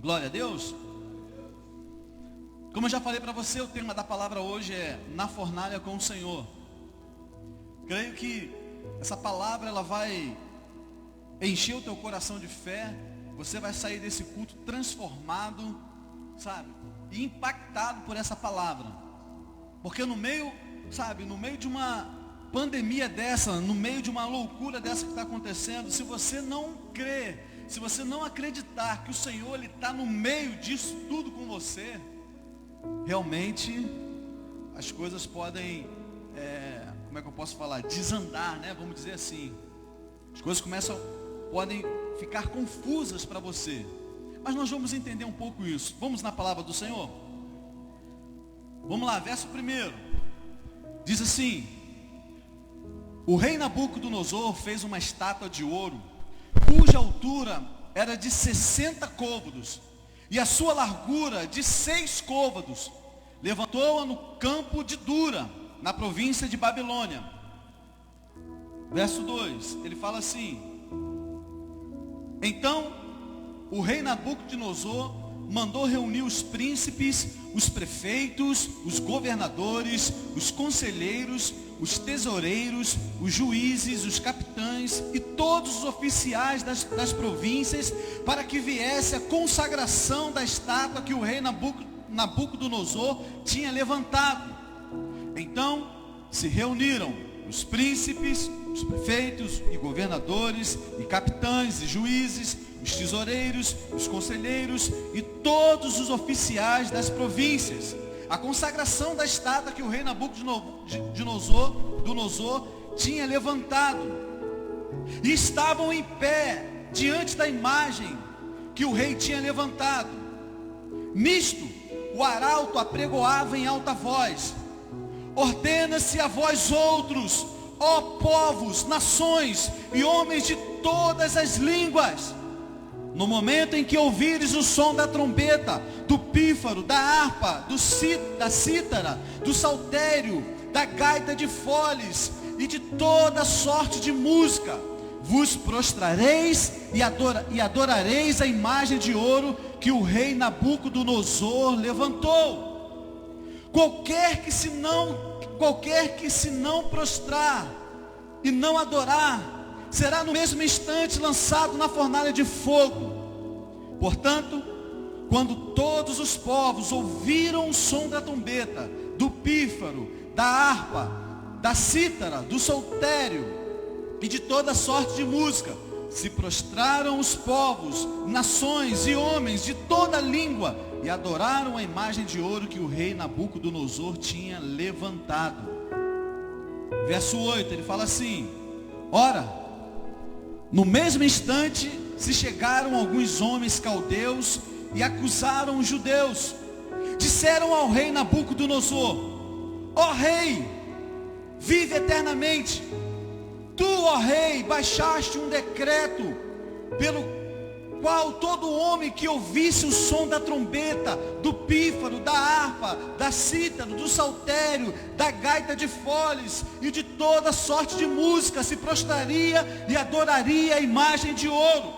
Glória a Deus. Como eu já falei para você, o tema da palavra hoje é Na Fornalha com o Senhor. Creio que essa palavra ela vai encher o teu coração de fé. Você vai sair desse culto transformado, sabe, e impactado por essa palavra. Porque no meio de uma pandemia dessa, no meio de uma loucura dessa que está acontecendo, se você não crer, se você não acreditar que o Senhor ele está no meio disso tudo com você, realmente as coisas podem, como é que eu posso falar? Desandar, né? Vamos dizer assim. As coisas podem ficar confusas para você. Mas nós vamos entender um pouco isso. Vamos na palavra do Senhor? Vamos lá, verso 1. Diz assim: o rei Nabucodonosor fez uma estátua de ouro, cuja altura era de 60 côvados, e a sua largura de 6 côvados. Levantou-a no campo de Dura, na província de Babilônia. Verso 2, ele fala assim: então o rei Nabucodonosor mandou reunir os príncipes, os prefeitos, os governadores, os conselheiros, os tesoureiros, os juízes, os capitães e todos os oficiais das províncias, para que viesse a consagração da estátua que o rei Nabucodonosor tinha levantado. Então se reuniram os príncipes, os prefeitos e governadores e capitães e juízes, os tesoureiros, os conselheiros e todos os oficiais das províncias. A consagração da estátua que o rei Nabucodonosor tinha levantado. E estavam em pé diante da imagem que o rei tinha levantado. Nisto, o arauto apregoava em alta voz: ordena-se a vós outros, ó povos, nações e homens de todas as línguas, no momento em que ouvires o som da trombeta, do pífaro, da harpa, da cítara, do saltério, da gaita de foles e de toda sorte de música, vos prostrareis e adorareis a imagem de ouro que o rei Nabucodonosor levantou. Qualquer que se não prostrar e não adorar, será no mesmo instante lançado na fornalha de fogo. Portanto, quando todos os povos ouviram o som da trombeta, do pífaro, da harpa, da cítara, do saltério e de toda sorte de música, se prostraram os povos, nações e homens de toda língua e adoraram a imagem de ouro que o rei Nabucodonosor tinha levantado. Verso 8, ele fala assim: ora, no mesmo instante se chegaram alguns homens caldeus e acusaram os judeus. Disseram ao rei Nabucodonosor: ó rei, vive eternamente. Tu, ó rei, baixaste um decreto pelo qual todo homem que ouvisse o som da trombeta, do pífaro, da harpa, da cítara, do saltério, da gaita de foles e de toda sorte de música se prostraria e adoraria a imagem de ouro.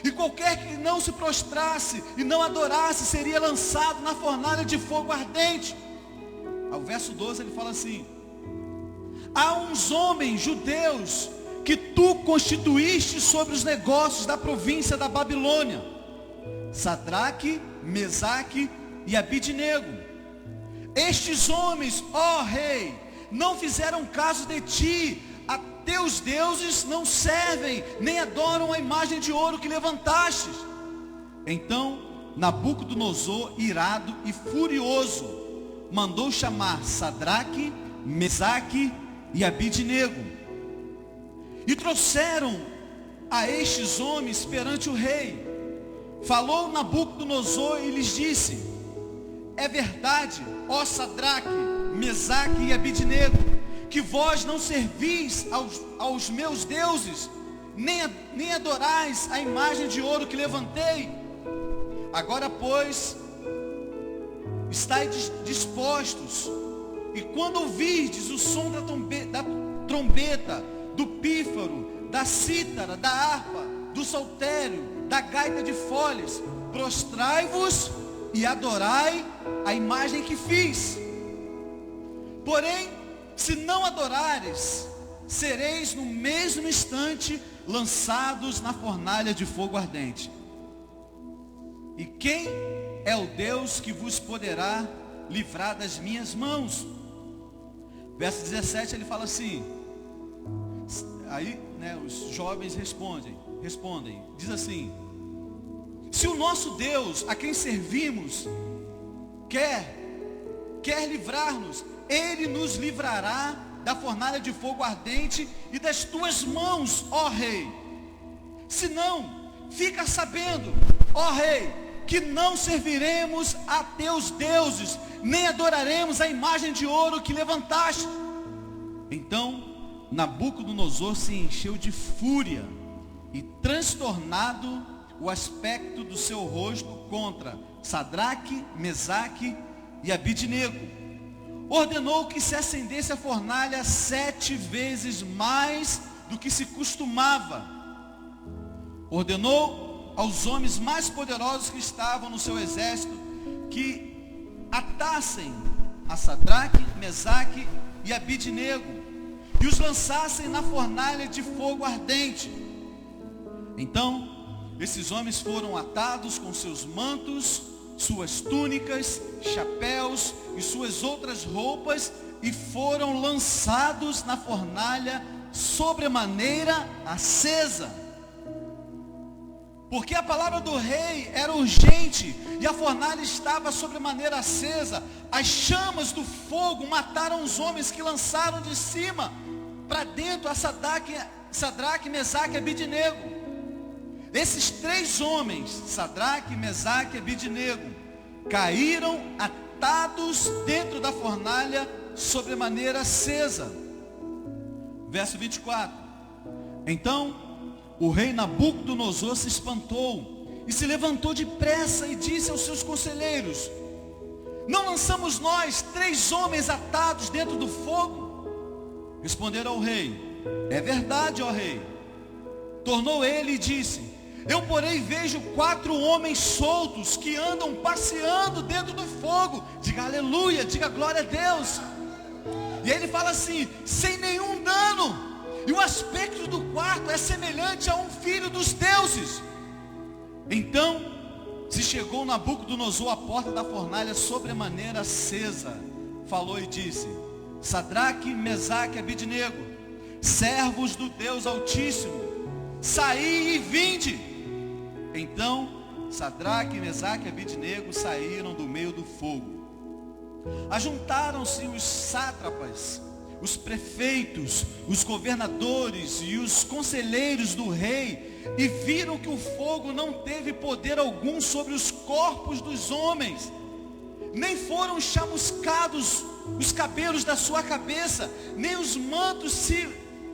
E qualquer que não se prostrasse e não adorasse seria lançado na fornalha de fogo ardente. Ao verso 12 ele fala assim: há uns homens judeus que tu constituíste sobre os negócios da província da Babilônia, Sadraque, Mesaque e Abidnego. Estes homens, ó rei, não fizeram caso de ti. A teus deuses não servem, nem adoram a imagem de ouro que levantastes. Então Nabucodonosor, irado e furioso, mandou chamar Sadraque, Mesaque e Abidnego. E trouxeram a estes homens perante o rei. Falou Nabucodonosor e lhes disse: é verdade, ó Sadraque, Mesaque e Abidnego, que vós não servis aos meus deuses, nem adorais a imagem de ouro que levantei. Agora, pois, estáis dispostos, e quando ouvirdes o som da trombeta, do pífaro, da cítara, da harpa, do saltério, da gaita de foles, prostrai-vos e adorai a imagem que fiz. Porém, se não adorares, sereis no mesmo instante lançados na fornalha de fogo ardente. E quem é o Deus que vos poderá livrar das minhas mãos? Verso 17 ele fala assim, aí os jovens respondem, diz assim: se o nosso Deus, a quem servimos, quer livrar-nos, Ele nos livrará da fornalha de fogo ardente e das tuas mãos, ó Rei. Se não, fica sabendo, ó Rei, que não serviremos a teus deuses, nem adoraremos a imagem de ouro que levantaste. Então Nabucodonosor se encheu de fúria e, transtornado o aspecto do seu rosto, contra Sadraque, Mesaque e Abidnego, ordenou que se acendesse a fornalha 7 vezes mais do que se costumava. Ordenou aos homens mais poderosos que estavam no seu exército que atassem a Sadraque, Mesaque e Abidnego e os lançassem na fornalha de fogo ardente. Então esses homens foram atados com seus mantos, suas túnicas, chapéus e suas outras roupas e foram lançados na fornalha sobremaneira acesa. Porque a palavra do rei era urgente e a fornalha estava sobremaneira acesa. As chamas do fogo mataram os homens que lançaram de cima para dentro a Sadraque, Mesaque e Abidnego. Esses 3 homens, Sadraque, Mesaque e Abidnego, caíram atados dentro da fornalha sobremaneira acesa. Verso 24. Então o rei Nabucodonosor se espantou e se levantou depressa e disse aos seus conselheiros: não lançamos nós 3 homens atados dentro do fogo? Responderam ao rei: é verdade, ó rei. Tornou ele e disse: eu, porém, vejo 4 homens soltos que andam passeando dentro do fogo. Diga aleluia, diga glória a Deus. E aí ele fala assim: sem nenhum dano. E o aspecto do quarto é semelhante a um filho dos deuses. Então se chegou Nabucodonosor à porta da fornalha sobremaneira acesa, falou e disse: Sadraque, Mesaque e Abidnego, servos do Deus Altíssimo, saí e vinde. Então Sadraque, Mesaque e Abidnego saíram do meio do fogo. Ajuntaram-se os sátrapas, os prefeitos, os governadores e os conselheiros do rei, e viram que o fogo não teve poder algum sobre os corpos dos homens, nem foram chamuscados os cabelos da sua cabeça, nem os mantos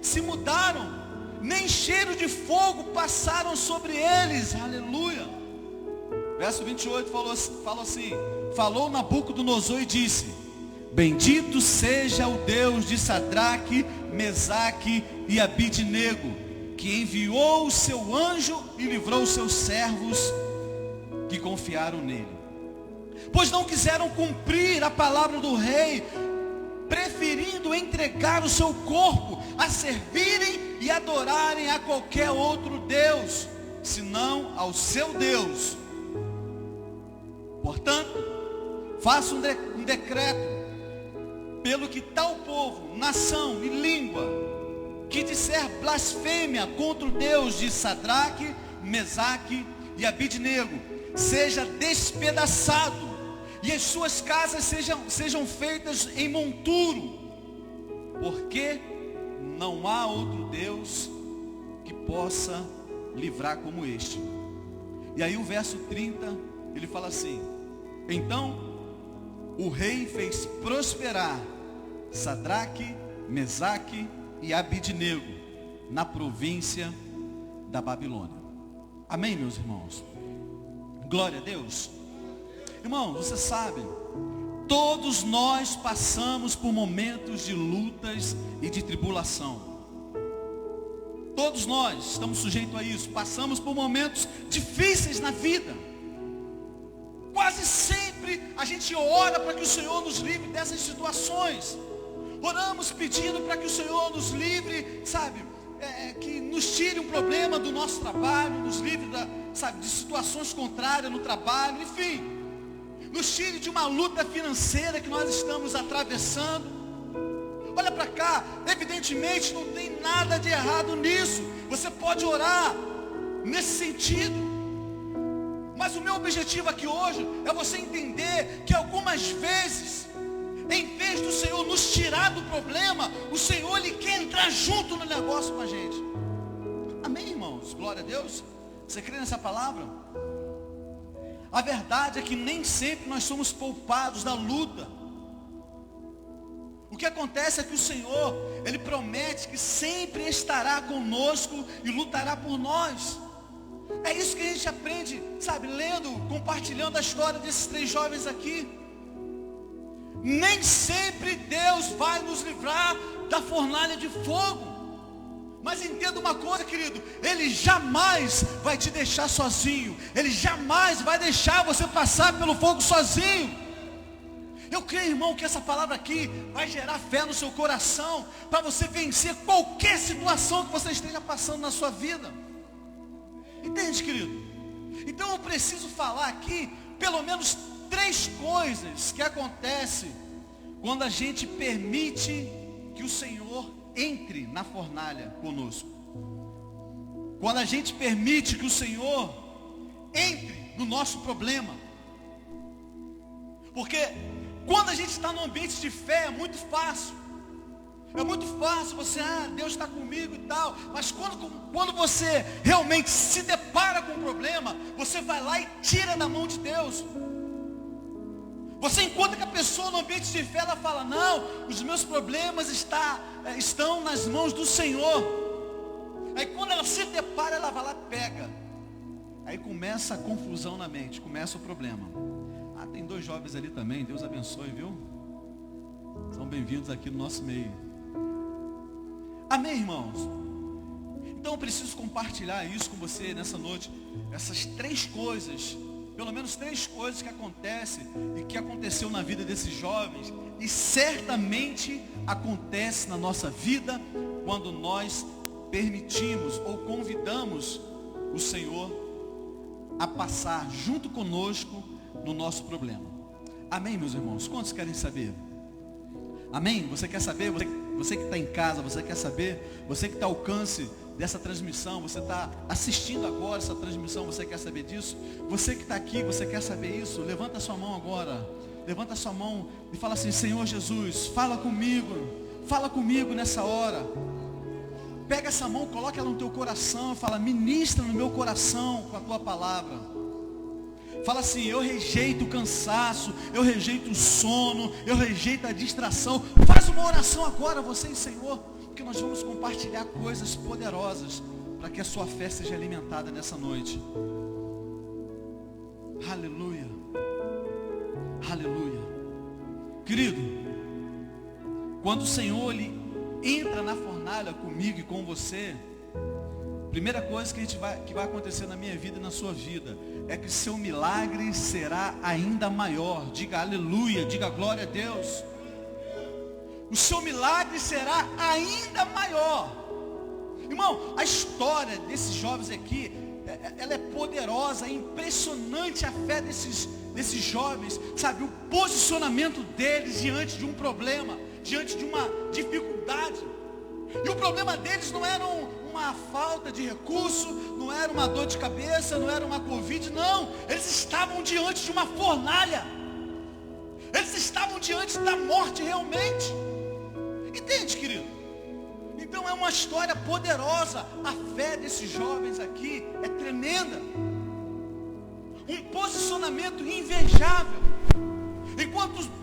se mudaram, nem cheiro de fogo passaram sobre eles. Aleluia. Verso 28 falou Nabucodonosor e disse: bendito seja o Deus de Sadraque, Mesaque e Abidnego, que enviou o seu anjo e livrou os seus servos que confiaram nele. Pois não quiseram cumprir a palavra do rei, preferindo entregar o seu corpo a servirem e adorarem a qualquer outro Deus, senão ao seu Deus. Portanto, faça um decreto, pelo que tal povo, nação e língua, que disser blasfêmia contra o Deus de Sadraque, Mesaque e Abidnego, seja despedaçado, e as suas casas sejam feitas em monturo, porque não há outro Deus que possa livrar como este. E aí o verso 30, ele fala assim: então o rei fez prosperar Sadraque, Mesaque e Abidnego na província da Babilônia. Amém, meus irmãos? Glória a Deus. Irmãos, você sabe, todos nós passamos por momentos de lutas e de tribulação. Todos nós estamos sujeitos a isso. Passamos por momentos difíceis na vida. quase sempre a gente ora para que o Senhor nos livre dessas situações. Oramos pedindo para que o Senhor nos livre, sabe, que nos tire um problema do nosso trabalho, nos livre de situações contrárias no trabalho, enfim, nos tire de uma luta financeira que nós estamos atravessando. Olha para cá, evidentemente não tem nada de errado nisso. Você pode orar nesse sentido. Mas o meu objetivo aqui hoje é você entender que algumas vezes, em vez do Senhor nos tirar do problema, o Senhor, Ele quer entrar junto no negócio com a gente. Amém, irmãos? Glória a Deus. Você crê nessa palavra? A verdade é que nem sempre nós somos poupados da luta. O que acontece é que o Senhor, Ele promete que sempre estará conosco e lutará por nós. É isso que a gente aprende, sabe, lendo, compartilhando a história desses 3 jovens aqui. Nem sempre Deus vai nos livrar da fornalha de fogo. Mas entenda uma coisa, querido, Ele jamais vai te deixar sozinho. Ele jamais vai deixar você passar pelo fogo sozinho. Eu creio, irmão, que essa palavra aqui vai gerar fé no seu coração, para você vencer qualquer situação que você esteja passando na sua vida. Entende, querido? Então eu preciso falar aqui pelo menos 3 coisas que acontecem quando a gente permite que o Senhor entre na fornalha conosco. Quando a gente permite que o Senhor entre no nosso problema. Porque quando a gente está no ambiente de fé é muito fácil. É muito fácil você, Deus está comigo e tal. Mas quando você realmente se depara com um problema, você vai lá e tira da mão de Deus. Você encontra que a pessoa no ambiente de fé, ela fala, não, os meus problemas estão nas mãos do Senhor. Aí quando ela se depara, ela vai lá e pega. Aí começa a confusão na mente, começa o problema. Tem 2 jovens ali também, Deus abençoe, viu? São bem-vindos aqui no nosso meio. Amém, irmãos? Então eu preciso compartilhar isso com você nessa noite. Essas 3 coisas, pelo menos 3 coisas que acontecem e que aconteceu na vida desses jovens. E certamente acontece na nossa vida quando nós permitimos ou convidamos o Senhor a passar junto conosco no nosso problema. Amém, meus irmãos? Quantos querem saber? Amém? Você quer saber? Você que está em casa, você quer saber? Você que está ao alcance dessa transmissão, você está assistindo agora essa transmissão, você quer saber disso? Você que está aqui, você quer saber isso? Levanta a sua mão agora. Levanta a sua mão e fala assim, Senhor Jesus, fala comigo nessa hora. Pega essa mão, coloca ela no teu coração, fala, ministra no meu coração com a tua palavra. Fala assim, eu rejeito o cansaço, eu rejeito o sono, eu rejeito a distração. Faz uma oração agora, você e Senhor, porque nós vamos compartilhar coisas poderosas para que a sua fé seja alimentada nessa noite. Aleluia. Aleluia. Querido, quando o Senhor Ele entra na fornalha comigo e com você, primeira coisa que vai acontecer na minha vida e na sua vida é que seu milagre será ainda maior. Diga aleluia, diga glória a Deus. O seu milagre será ainda maior. Irmão, a história desses jovens aqui, ela é poderosa, é impressionante a fé desses jovens, sabe, o posicionamento deles diante de um problema, diante de uma dificuldade. E o problema deles não era uma falta de recurso, não era uma dor de cabeça, não era uma Covid, não. Eles estavam diante de uma fornalha. Eles estavam diante da morte realmente. Entende, querido? Então é uma história poderosa. A fé desses jovens aqui é tremenda. Um posicionamento invejável.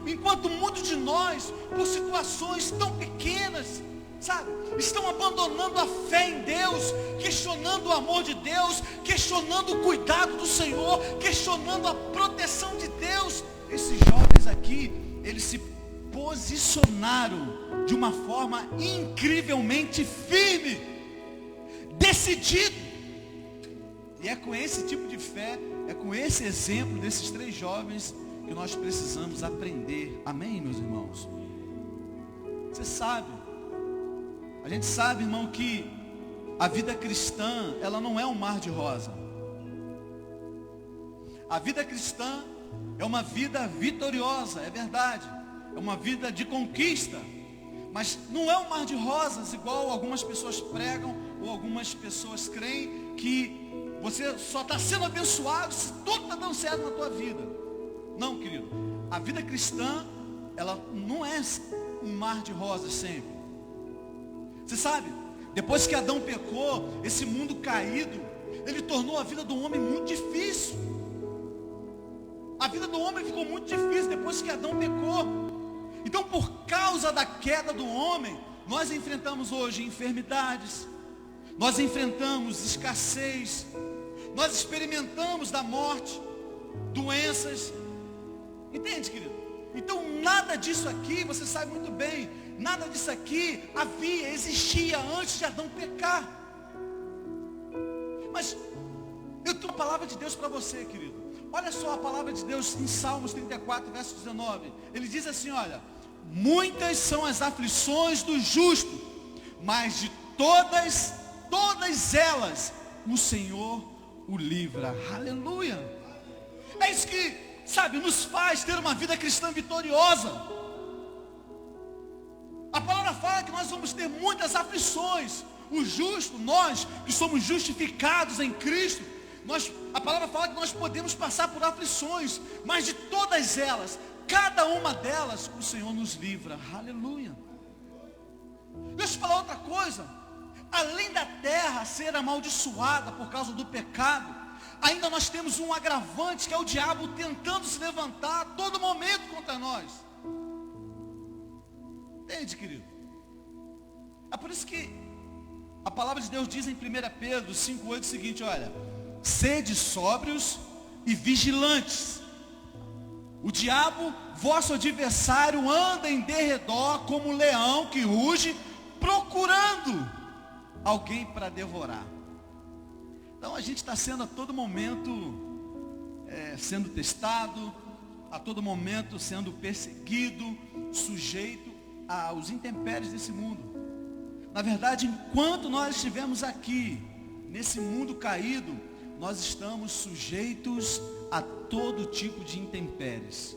Enquanto muitos de nós, por situações tão pequenas, sabe, estão abandonando a fé em Deus, questionando o amor de Deus, questionando o cuidado do Senhor, questionando a proteção de Deus. Esses jovens aqui, eles se posicionaram de uma forma incrivelmente firme, decidido. E é com esse tipo de fé é com esse exemplo desses 3 jovens que nós precisamos aprender. Amém, meus irmãos? Você sabe, a gente sabe, irmão, que a vida cristã, ela não é um mar de rosa. A vida cristã é uma vida vitoriosa, é verdade. É uma vida de conquista. Mas não é um mar de rosas, igual algumas pessoas pregam, ou algumas pessoas creem, que você só está sendo abençoado se tudo está dando certo na tua vida. Não, querido. A vida cristã, ela não é um mar de rosas sempre. Você sabe, depois que Adão pecou, esse mundo caído, ele tornou a vida do homem muito difícil. A vida do homem ficou muito difícil depois que Adão pecou. Então, por causa da queda do homem, nós enfrentamos hoje enfermidades, nós enfrentamos escassez, nós experimentamos da morte, doenças. Entende, querido? Então, nada disso aqui, você sabe muito bem, nada disso aqui existia antes de Adão pecar. Mas eu tenho uma palavra de Deus para você, querido. Olha só a palavra de Deus em Salmos 34, verso 19. Ele diz assim, olha: muitas são as aflições do justo, mas de todas elas, o Senhor o livra. Aleluia. É isso que, sabe, nos faz ter uma vida cristã vitoriosa. A palavra fala que nós vamos ter muitas aflições. O justo, nós que somos justificados em Cristo, a palavra fala que nós podemos passar por aflições, mas de todas elas, cada uma delas, o Senhor nos livra. Aleluia. Deixa eu falar outra coisa. Além da terra ser amaldiçoada por causa do pecado, ainda nós temos um agravante, que é o diabo tentando se levantar a todo momento contra nós. Entende, querido? É por isso que a palavra de Deus diz em 1 Pedro 5,8 o seguinte, olha: sede sóbrios e vigilantes. O diabo, vosso adversário, anda em derredor como um leão que ruge, procurando alguém para devorar. Então a gente está sendo a todo momento sendo testado, a todo momento sendo perseguido, sujeito aos intempéries desse mundo. Na verdade, enquanto nós estivermos aqui, nesse mundo caído, nós estamos sujeitos a todo tipo de intempéries.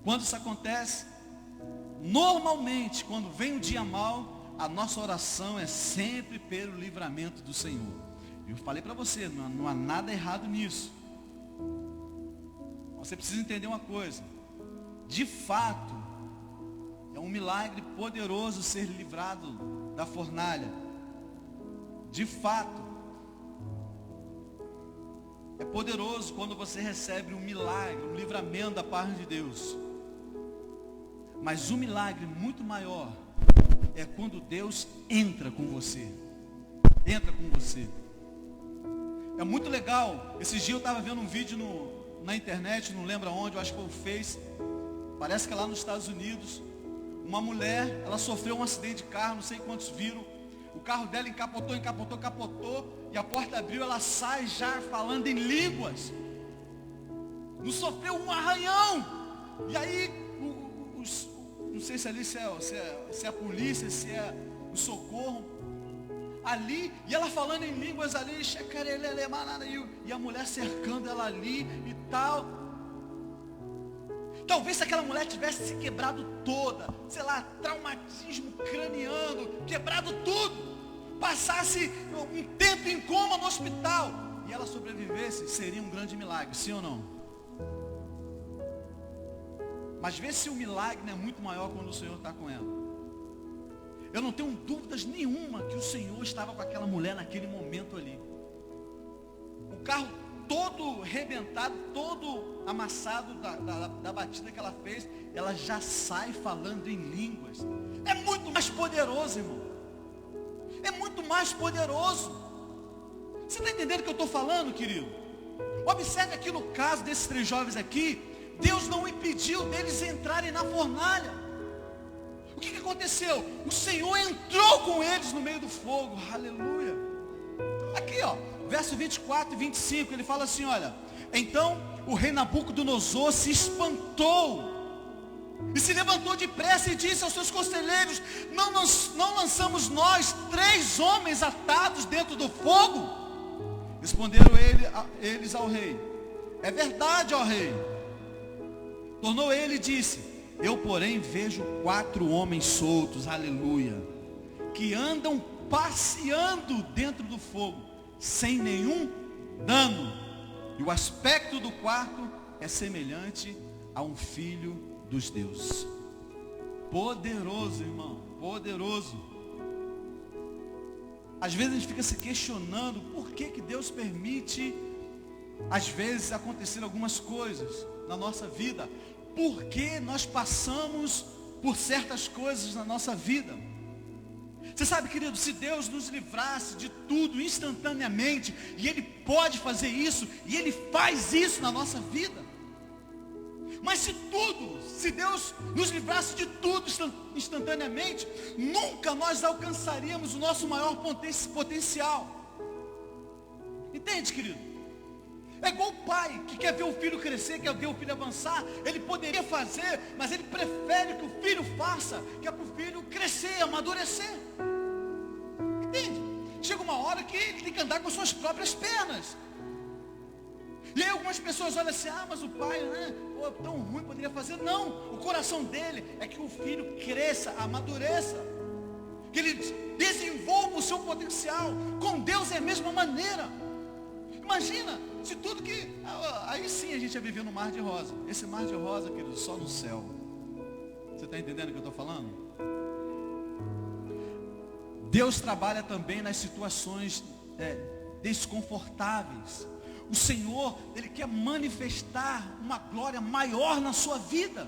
Quando isso acontece, normalmente, quando vem o dia mau, a nossa oração é sempre pelo livramento do Senhor. Eu falei para você, não há nada errado nisso. Você precisa entender uma coisa. De fato, é um milagre poderoso ser livrado da fornalha. De fato, é poderoso quando você recebe um milagre, um livramento da parte de Deus. Mas um milagre muito maior é quando Deus entra com você. Entra com você. É muito legal. Esses dias eu estava vendo um vídeo na internet, não lembro aonde, eu acho que foi o Face. Parece que é lá nos Estados Unidos. Uma mulher, ela sofreu um acidente de carro, não sei quantos viram. O carro dela encapotou, e a porta abriu, ela sai já falando em línguas. Não sofreu um arranhão. E aí, não sei se ali se é a polícia, se é o socorro. Ali, e ela falando em línguas ali, e a mulher cercando ela ali e tal. Talvez se aquela mulher tivesse se quebrado toda, sei lá, traumatismo craniano, quebrado tudo, passasse um tempo em coma no hospital, e ela sobrevivesse, seria um grande milagre, sim ou não? Mas vê se o milagre não é muito maior quando o Senhor está com ela. Eu não tenho dúvidas nenhuma que o Senhor estava com aquela mulher naquele momento ali. O carro todo rebentado, todo amassado da batida que ela fez, ela já sai falando em línguas. É muito mais poderoso, irmão. É muito mais poderoso. Você está entendendo o que eu estou falando, querido? Observe aqui no caso desses 3 jovens aqui, Deus não impediu deles entrarem na fornalha. O que aconteceu? O Senhor entrou com eles no meio do fogo. Aleluia. Aqui, ó, verso 24 e 25, ele fala assim, olha: então o rei Nabucodonosor se espantou e se levantou depressa e disse aos seus conselheiros: não lançamos nós 3 homens atados dentro do fogo? Responderam eles ao rei: é verdade, ó rei. Tornou ele e disse: eu porém vejo 4 homens soltos, aleluia, que andam passeando dentro do fogo, sem nenhum dano, e o aspecto do quarto é semelhante a um filho dos deuses. Poderoso, irmão, poderoso. Às vezes a gente fica se questionando por que Deus permite às vezes acontecer algumas coisas na nossa vida, por que nós passamos por certas coisas na nossa vida. Você sabe, querido, se Deus nos livrasse de tudo instantaneamente, e Ele pode fazer isso, e Ele faz isso na nossa vida, mas se Deus nos livrasse de tudo instantaneamente, nunca nós alcançaríamos o nosso maior potencial. Entende, querido? É igual o pai que quer ver o filho crescer, quer ver o filho avançar. Ele poderia fazer, mas ele prefere que o filho faça, que é para o filho crescer, amadurecer. Entende? Chega uma hora que ele tem que andar com suas próprias pernas. E aí algumas pessoas olham assim: ah, mas o pai, né, pô, tão ruim, poderia fazer. Não, o coração dele é que o filho cresça, amadureça, que ele desenvolva o seu potencial. Com Deus é a mesma maneira. Imagina se tudo que... aí sim a gente ia viver no mar de rosa. Esse mar de rosa, querido, só no céu. Você está entendendo o que eu estou falando? Deus trabalha também nas situações desconfortáveis. O Senhor, Ele quer manifestar uma glória maior na sua vida.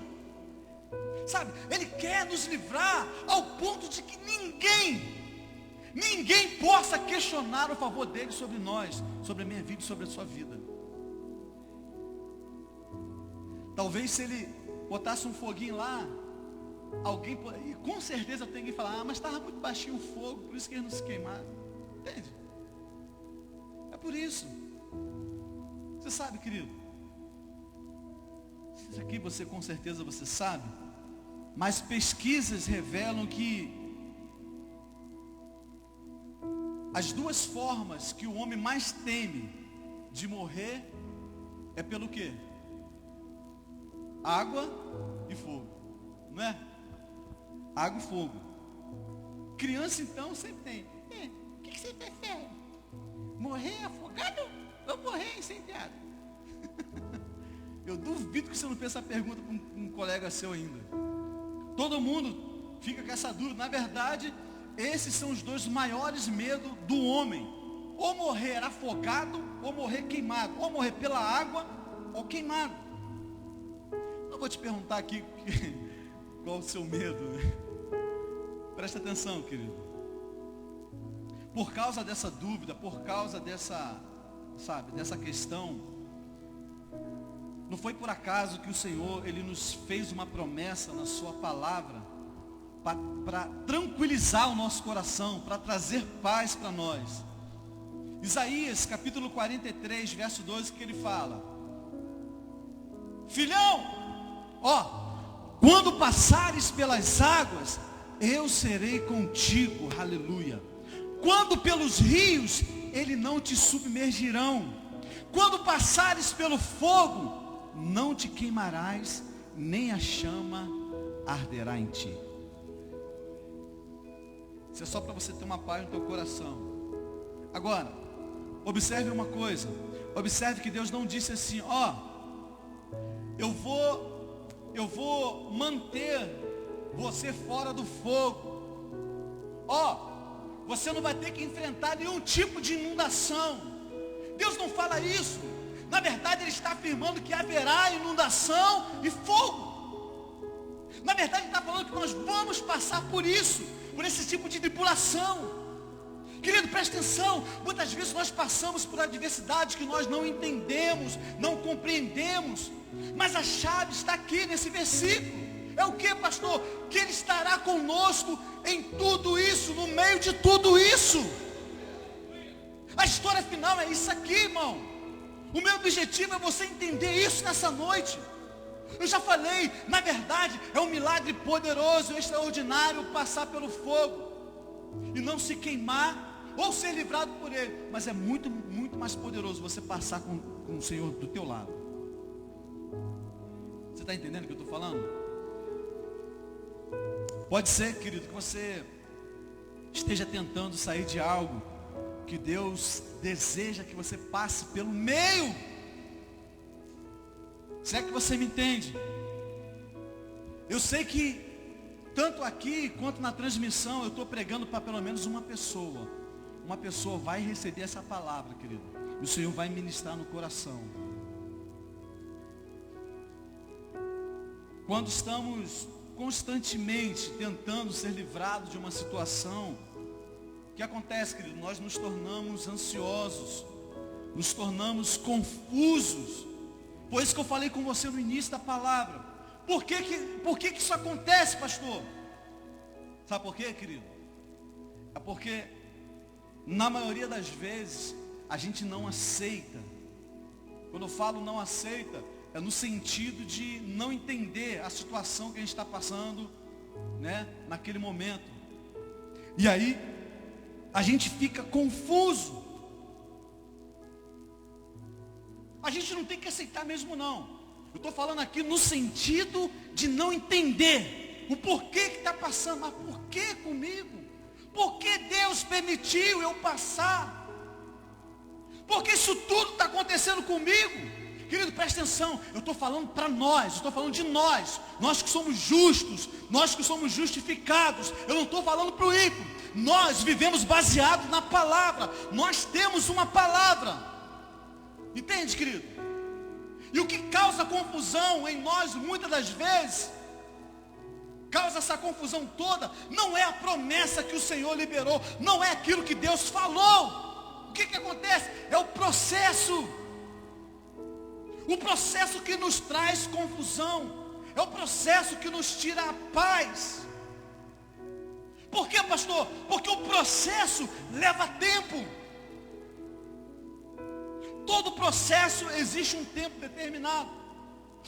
Sabe, Ele quer nos livrar ao ponto de que ninguém possa questionar o favor dele sobre nós, sobre a minha vida e sobre a sua vida. Talvez se ele botasse um foguinho lá, alguém, e com certeza tem que falar: ah, mas estava muito baixinho o fogo, por isso que eles não se queimaram. Entende? É por isso. Você sabe, querido, isso aqui você com certeza você sabe, mas pesquisas revelam que as 2 formas que o homem mais teme de morrer é pelo quê? Água e fogo, não é? Água e fogo. Criança então sempre tem: o que você prefere? Morrer afogado ou morrer incendiado? Eu duvido que você não fez essa pergunta para um colega seu ainda. Todo mundo fica com essa dúvida. Na verdade, esses são os 2 maiores medos do homem: ou morrer afogado, ou morrer queimado, ou morrer pela água, ou queimado. Não vou te perguntar aqui qual o seu medo, né? Presta atenção, querido. Por causa dessa dúvida, por causa dessa questão, não foi por acaso que o Senhor, Ele nos fez uma promessa na sua palavra, para tranquilizar o nosso coração, para trazer paz para nós. Isaías capítulo 43, verso 12, que ele fala: filhão, quando passares pelas águas, eu serei contigo, aleluia. Quando pelos rios, eles não te submergirão. Quando passares pelo fogo, não te queimarás, nem a chama arderá em ti. Isso é só para você ter uma paz no teu coração. Agora, observe uma coisa. Observe que Deus não disse assim: eu vou manter você fora do fogo. Você não vai ter que enfrentar nenhum tipo de inundação. Deus não fala isso. Na verdade, Ele está afirmando que haverá inundação e fogo. Na verdade, Ele está falando que nós vamos passar por isso, por esse tipo de tribulação. Querido, presta atenção. Muitas vezes nós passamos por adversidades que nós não entendemos, não compreendemos. Mas a chave está aqui nesse versículo. É o que, pastor? Que Ele estará conosco em tudo isso, no meio de tudo isso. A história final é isso aqui, irmão. O meu objetivo é você entender isso nessa noite. Eu já falei, na verdade, é um milagre poderoso, extraordinário passar pelo fogo e não se queimar ou ser livrado por ele. Mas é muito, muito mais poderoso você passar com o Senhor do teu lado. Você está entendendo o que eu estou falando? Pode ser, querido, que você esteja tentando sair de algo que Deus deseja que você passe pelo meio. Se é que você me entende? Eu sei que tanto aqui quanto na transmissão eu estou pregando para pelo menos uma pessoa. Uma pessoa vai receber essa palavra, querido. E o Senhor vai ministrar no coração. Quando estamos constantemente tentando ser livrados de uma situação, o que acontece, querido? Nós nos tornamos ansiosos, nos tornamos confusos. Por isso que eu falei com você no início da palavra. Por que isso acontece, pastor? Sabe por quê, querido? É porque, na maioria das vezes, a gente não aceita. Quando eu falo não aceita, é no sentido de não entender a situação que a gente está passando, né, naquele momento. E aí, a gente fica confuso. A gente não tem que aceitar mesmo não. Eu estou falando aqui no sentido de não entender o porquê que está passando. Mas por que comigo? Por que Deus permitiu eu passar? Por que isso tudo está acontecendo comigo? Querido, presta atenção, eu estou falando para nós, eu estou falando de nós que somos justos, nós que somos justificados. Eu não estou falando para o ímpio. Nós vivemos baseado na palavra, nós temos uma palavra. Entende, querido? E o que causa confusão em nós muitas das vezes, causa essa confusão toda, não é a promessa que o Senhor liberou, não é aquilo que Deus falou. O que acontece? É o processo. O processo que nos traz confusão. É o processo que nos tira a paz. Por quê, pastor? Porque o processo leva tempo. Todo processo existe um tempo determinado.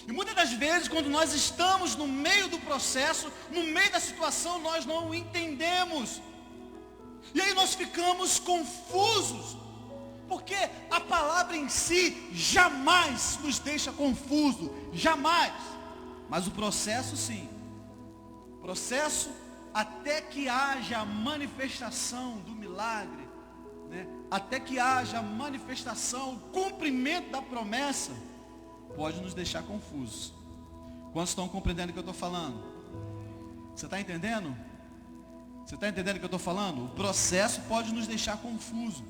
E muitas das vezes, quando nós estamos no meio do processo, no meio da situação, nós não o entendemos. E aí nós ficamos confusos. Porque a palavra em si jamais nos deixa confuso, jamais. Mas o processo sim. O processo até que haja a manifestação do milagre, né? Até que haja a manifestação, o cumprimento da promessa, pode nos deixar confusos. Quantos estão compreendendo o que eu estou falando? Você está entendendo? Você está entendendo o que eu estou falando? O processo pode nos deixar confusos.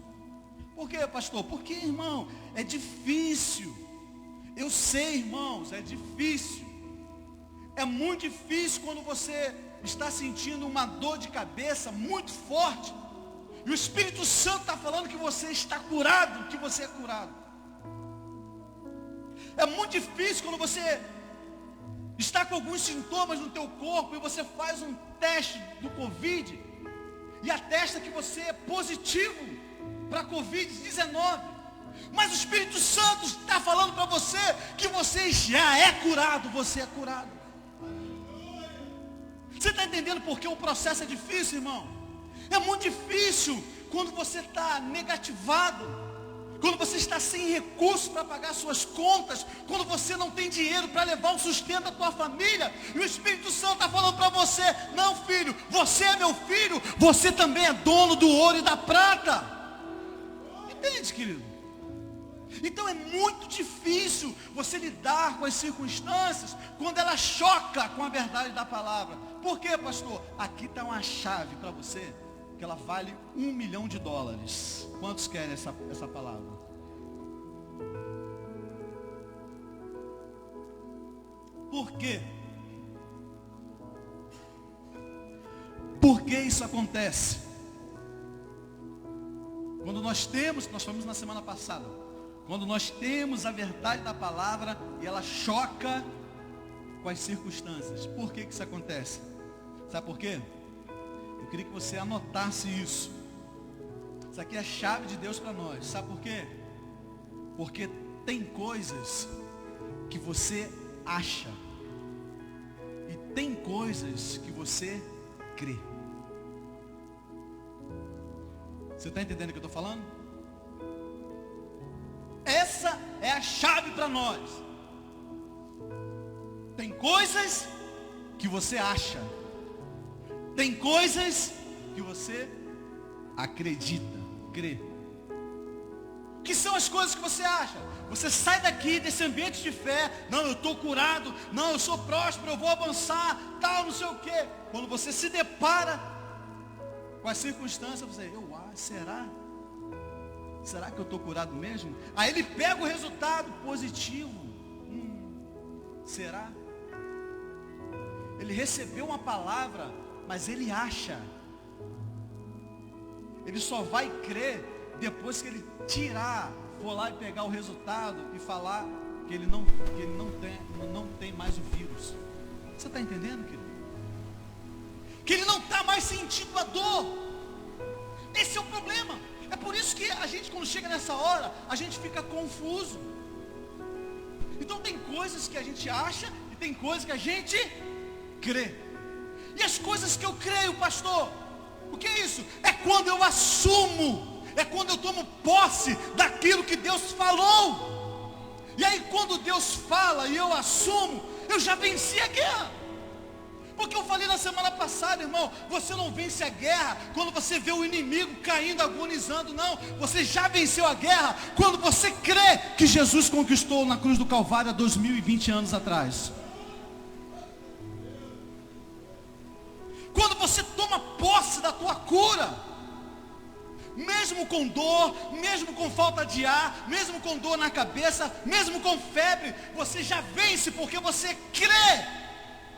Por quê, pastor? Porque, irmão, é difícil. Eu sei, irmãos, é difícil. É muito difícil quando você está sentindo uma dor de cabeça muito forte. E o Espírito Santo está falando que você está curado, que você é curado. É muito difícil quando você está com alguns sintomas no teu corpo e você faz um teste do Covid e atesta que você é positivo para a Covid-19. Mas o Espírito Santo está falando para você que você já é curado, você é curado. Você está entendendo por que o processo é difícil, irmão? É muito difícil quando você está negativado, quando você está sem recursos para pagar suas contas, quando você não tem dinheiro para levar o sustento da tua família, e o Espírito Santo está falando para você: não, filho, você é meu filho, você também é dono do ouro e da prata. Entende, querido? Então é muito difícil você lidar com as circunstâncias quando ela choca com a verdade da palavra. Por quê, pastor? Aqui está uma chave para você, que ela vale $1 milhão. Quantos querem essa palavra? Por quê? Por que isso acontece? Quando nós falamos na semana passada, quando nós temos a verdade da palavra e ela choca com as circunstâncias. Por que isso acontece? Sabe por quê? Eu queria que você anotasse isso. Isso aqui é a chave de Deus para nós. Sabe por quê? Porque tem coisas que você acha e tem coisas que você crê. Você está entendendo o que eu estou falando? Essa é a chave para nós. Tem coisas que você acha, tem coisas que você acredita, crê. O que são as coisas que você acha? Você sai daqui desse ambiente de fé, não, eu estou curado, não, eu sou próspero, eu vou avançar, tal, não sei o quê. Quando você se depara com as circunstâncias, você, será? Será que eu estou curado mesmo? Aí ele pega o resultado positivo. Será? Ele recebeu uma palavra, mas ele acha. Ele só vai crer depois que ele for lá e pegar o resultado e falar que ele não tem mais o vírus. Você está entendendo, querido? Que ele não está mais sentindo a dor. Esse é o problema. É por isso que a gente, quando chega nessa hora, a gente fica confuso. Então tem coisas que a gente acha e tem coisas que a gente crê. E as coisas que eu creio, pastor, o que é isso? É quando eu assumo, é quando eu tomo posse daquilo que Deus falou. E aí quando Deus fala e eu assumo, eu já venci a guerra. Porque eu falei na semana passada, irmão, você não vence a guerra quando você vê o inimigo caindo, agonizando, não. Você já venceu a guerra quando você crê que Jesus conquistou na cruz do Calvário há 2020 anos atrás. Quando você toma posse da tua cura, mesmo com dor, mesmo com falta de ar, mesmo com dor na cabeça, mesmo com febre, você já vence porque você crê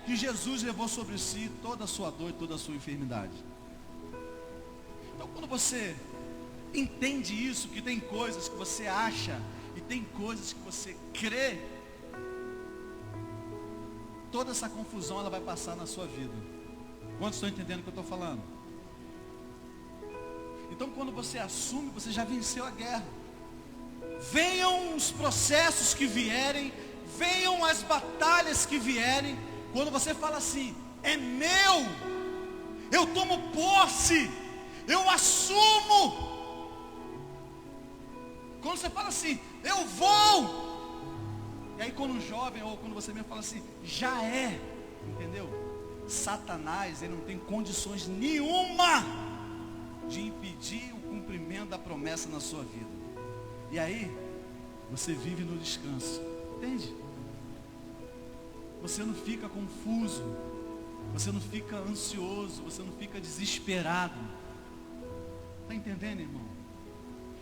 que Jesus levou sobre si toda a sua dor e toda a sua enfermidade. Então quando você entende isso, que tem coisas que você acha e tem coisas que você crê, toda essa confusão ela vai passar na sua vida. Quantos estão entendendo o que eu estou falando? Então quando você assume, você já venceu a guerra. Venham os processos que vierem, venham as batalhas que vierem. Quando você fala assim, é meu, eu tomo posse, eu assumo. Quando você fala assim, eu vou. E aí quando um jovem, ou quando você mesmo fala assim, já é, entendeu? Satanás, ele não tem condições nenhuma de impedir o cumprimento da promessa na sua vida. E aí, você vive no descanso, entende? Você não fica confuso, você não fica ansioso, você não fica desesperado. Está entendendo, irmão?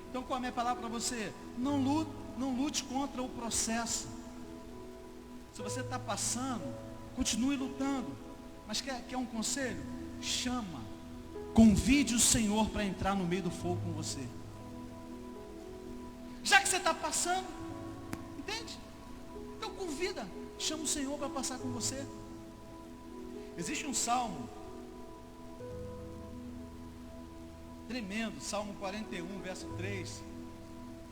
Então qual é a minha palavra para você? Não lute contra o processo. Se você está passando, continue lutando. Mas quer um conselho? Chama, convide o Senhor para entrar no meio do fogo com você. Já que você está passando, entende? Então convida. Chama o Senhor para passar com você. Existe um salmo tremendo, Salmo 41, verso 3.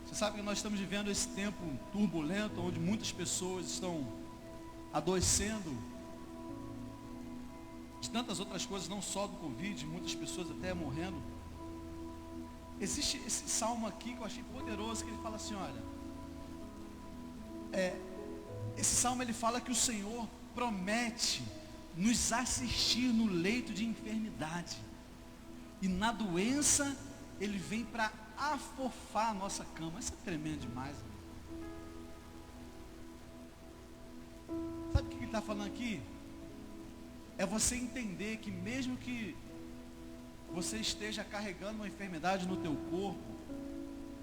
Você sabe que nós estamos vivendo esse tempo turbulento, onde muitas pessoas estão adoecendo de tantas outras coisas, não só do Covid, muitas pessoas até morrendo. Existe esse salmo aqui que eu achei poderoso, que ele fala assim, olha, esse salmo ele fala que o Senhor promete nos assistir no leito de enfermidade. E na doença, ele vem para afofar a nossa cama. Isso é tremendo demais. Sabe o que ele está falando aqui? É você entender que mesmo que você esteja carregando uma enfermidade no teu corpo,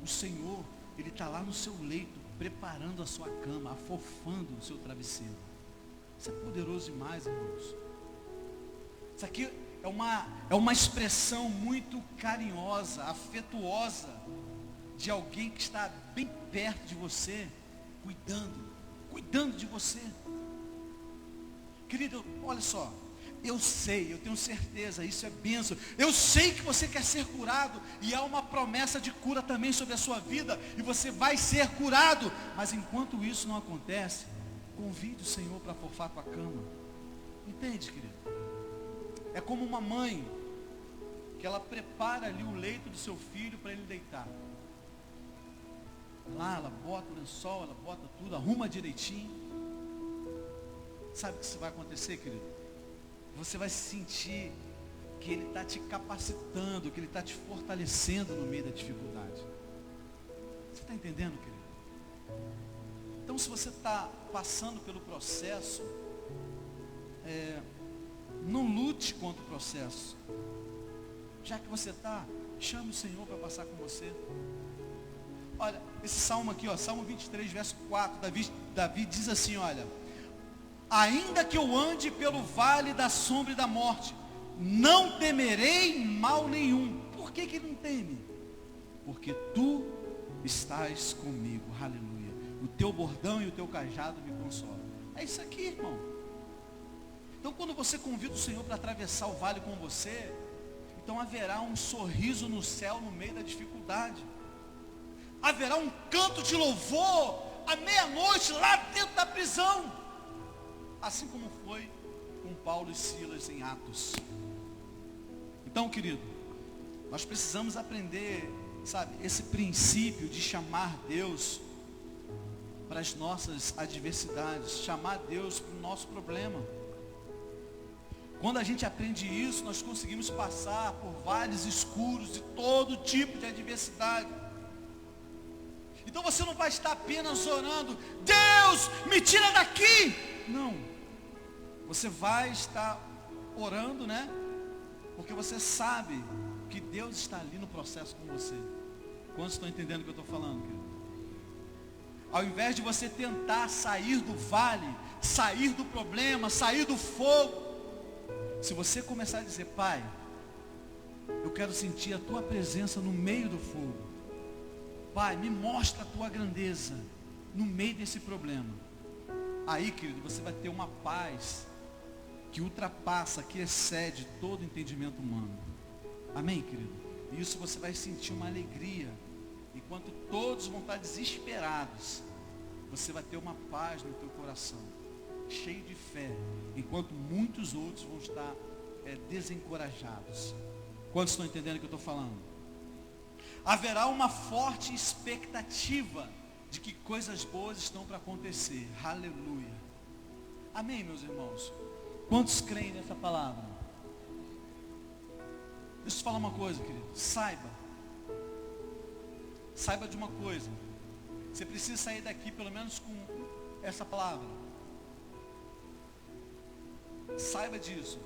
o Senhor, ele está lá no seu leito, preparando a sua cama, afofando o seu travesseiro. Isso é poderoso demais, irmãos. Isso aqui é uma expressão muito carinhosa, afetuosa, de alguém que está bem perto de você, cuidando de você. Querido, olha só, Eu sei, eu tenho certeza, isso é bênção. Eu sei que você quer ser curado, e há uma promessa de cura também sobre a sua vida, e você vai ser curado. Mas enquanto isso não acontece, convide o Senhor para fofar a tua cama. Entende, querido? É como uma mãe, que ela prepara ali o leito do seu filho para ele deitar. Lá ela bota o lençol, ela bota tudo, arruma direitinho. Sabe o que isso vai acontecer, querido? Você vai sentir que Ele está te capacitando, que Ele está te fortalecendo no meio da dificuldade. Você está entendendo, querido? Então, se você está passando pelo processo, não lute contra o processo. Já que você está, chame o Senhor para passar com você. Olha, esse salmo aqui, ó, Salmo 23, verso 4, Davi diz assim, olha: ainda que eu ande pelo vale da sombra e da morte, não temerei mal nenhum. Por que ele não teme? Porque tu estás comigo, aleluia. O teu bordão e o teu cajado me consolam. É isso aqui, irmão. Então, quando você convida o Senhor para atravessar o vale com você, então haverá um sorriso no céu no meio da dificuldade. Haverá um canto de louvor à meia-noite lá dentro da prisão. Assim como foi com Paulo e Silas em Atos. Então, querido, nós precisamos aprender, sabe, esse princípio de chamar Deus para as nossas adversidades, chamar Deus para o nosso problema. Quando a gente aprende isso, nós conseguimos passar por vales escuros de todo tipo de adversidade. Então você não vai estar apenas orando, Deus, me tira daqui. Não. Você vai estar orando, né? Porque você sabe que Deus está ali no processo com você. Quantos estão entendendo o que eu estou falando, querido? Ao invés de você tentar sair do vale, sair do problema, sair do fogo, se você começar a dizer, Pai, eu quero sentir a tua presença no meio do fogo. Pai, me mostra a tua grandeza no meio desse problema. Aí, querido, você vai ter uma paz que ultrapassa, que excede todo entendimento humano. Amém, querido? E isso você vai sentir uma alegria. Enquanto todos vão estar desesperados, você vai ter uma paz no teu coração, cheio de fé, enquanto muitos outros vão estar desencorajados. Quantos estão entendendo o que eu estou falando? Haverá uma forte expectativa de que coisas boas estão para acontecer. Aleluia. Amém, meus irmãos? Quantos creem nessa palavra? Deixa eu te falar uma coisa, querido. Saiba de uma coisa. Você precisa sair daqui pelo menos com essa palavra. Saiba disso.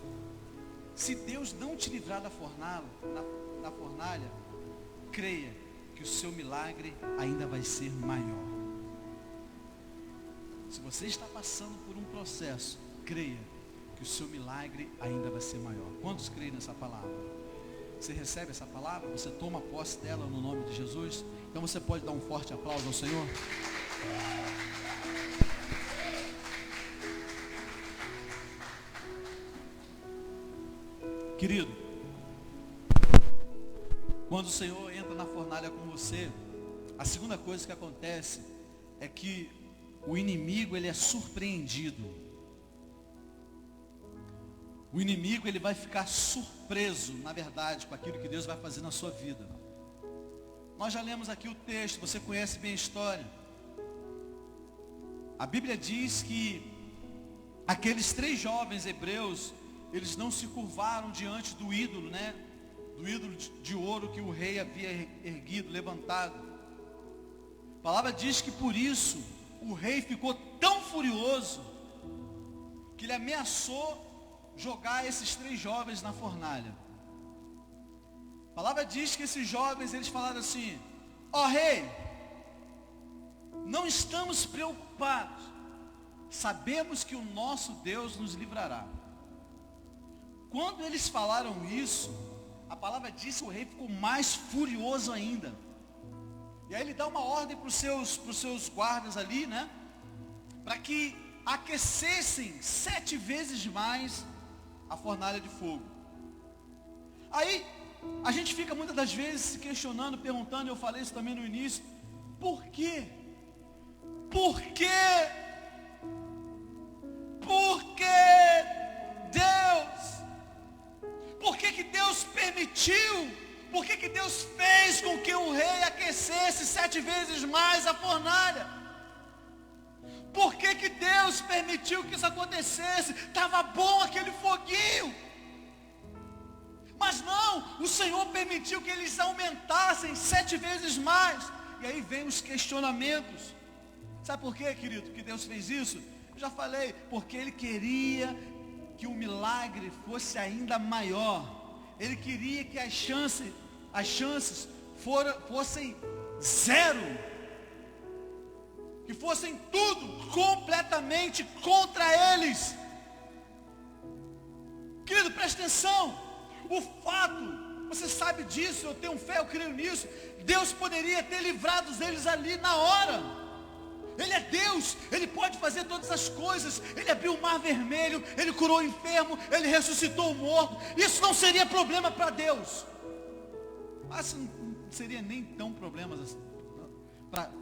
Se Deus não te livrar da fornalha, creia que o seu milagre ainda vai ser maior. Se você está passando por um processo, creia que o seu milagre ainda vai ser maior. Quantos creem nessa palavra? Você recebe essa palavra? Você toma posse dela no nome de Jesus? Então você pode dar um forte aplauso ao Senhor? Querido, quando o Senhor entra na fornalha com você, a segunda coisa que acontece é que o inimigo, ele é surpreendido. O inimigo, ele vai ficar surpreso, na verdade, com aquilo que Deus vai fazer na sua vida. Nós já lemos aqui o texto, você conhece bem a história. A Bíblia diz que aqueles 3 jovens hebreus, eles não se curvaram diante do ídolo, né? Do ídolo de ouro que o rei havia erguido, levantado. A palavra diz que por isso o rei ficou tão furioso que ele ameaçou jogar esses 3 jovens na fornalha. A palavra diz que esses jovens, eles falaram assim: ó rei, não estamos preocupados, sabemos que o nosso Deus nos livrará. Quando eles falaram isso, a palavra diz que o rei ficou mais furioso ainda. E aí ele dá uma ordem para os seus guardas ali, né? Para que aquecessem 7 vezes mais a fornalha de fogo. Aí, a gente fica muitas das vezes se questionando, perguntando, eu falei isso também no início, por quê? Por quê? Por que Deus? Por que Deus permitiu? Por que Deus fez com que o rei aquecesse 7 vezes mais a fornalha? Por que Deus permitiu que isso acontecesse? Estava bom aquele foguinho. Mas não, o Senhor permitiu que eles aumentassem 7 vezes mais. E aí vem os questionamentos. Sabe por quê, querido, que Deus fez isso? Eu já falei, porque Ele queria que o milagre fosse ainda maior. Ele queria que as chances fossem 0. Que fossem tudo completamente contra eles. Querido, preste atenção. O fato, você sabe disso, eu tenho fé, eu creio nisso. Deus poderia ter livrado eles ali na hora. Ele é Deus, Ele pode fazer todas as coisas. Ele abriu o mar vermelho, Ele curou o enfermo, Ele ressuscitou o morto. Isso não seria problema para Deus. Mas não seria nem tão problema assim.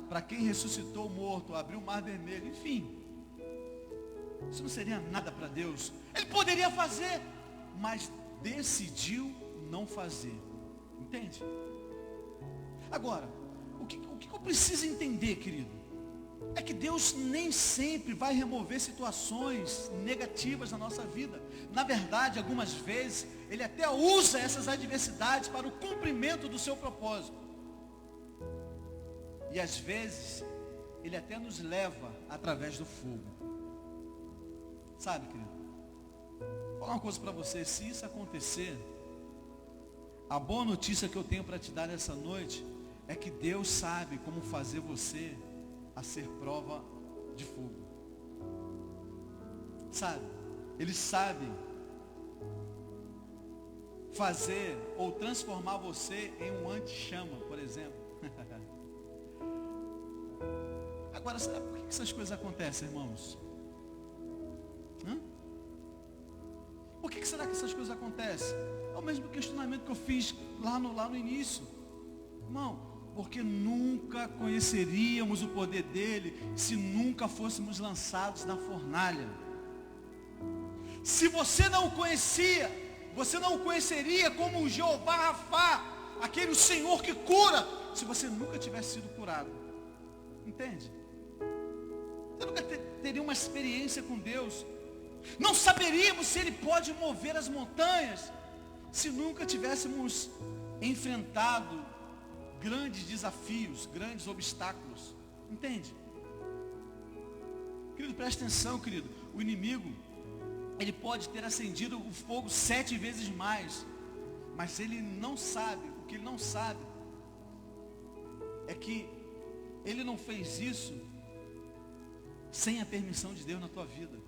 Para quem ressuscitou o morto, abriu o mar vermelho, enfim. Isso não seria nada para Deus. Ele poderia fazer, mas decidiu não fazer. Entende? Agora, o que eu preciso entender, querido? É que Deus nem sempre vai remover situações negativas na nossa vida. Na verdade, algumas vezes, Ele até usa essas adversidades para o cumprimento do seu propósito. E às vezes, Ele até nos leva através do fogo. Sabe, querido? Vou falar uma coisa para você. Se isso acontecer, a boa notícia que eu tenho para te dar nessa noite é que Deus sabe como fazer você a ser prova de fogo. Sabe? Ele sabe fazer ou transformar você em um anti-chama, por exemplo. Agora, sabe por que essas coisas acontecem, irmãos? Por que será que essas coisas acontecem? É o mesmo questionamento que eu fiz lá no início. Irmão, porque nunca conheceríamos o poder dele se nunca fôssemos lançados na fornalha. Se você não o conhecia, você não o conheceria como o Jeová Rafá, aquele Senhor que cura, se você nunca tivesse sido curado. Entende? Você nunca teria uma experiência com Deus. Não saberíamos se Ele pode mover as montanhas, se nunca tivéssemos enfrentado grandes desafios, grandes obstáculos. Entende? Querido, preste atenção, querido. O inimigo, ele pode ter acendido o fogo 7 vezes mais, mas ele não sabe, o que ele não sabe é que ele não fez isso sem a permissão de Deus na tua vida.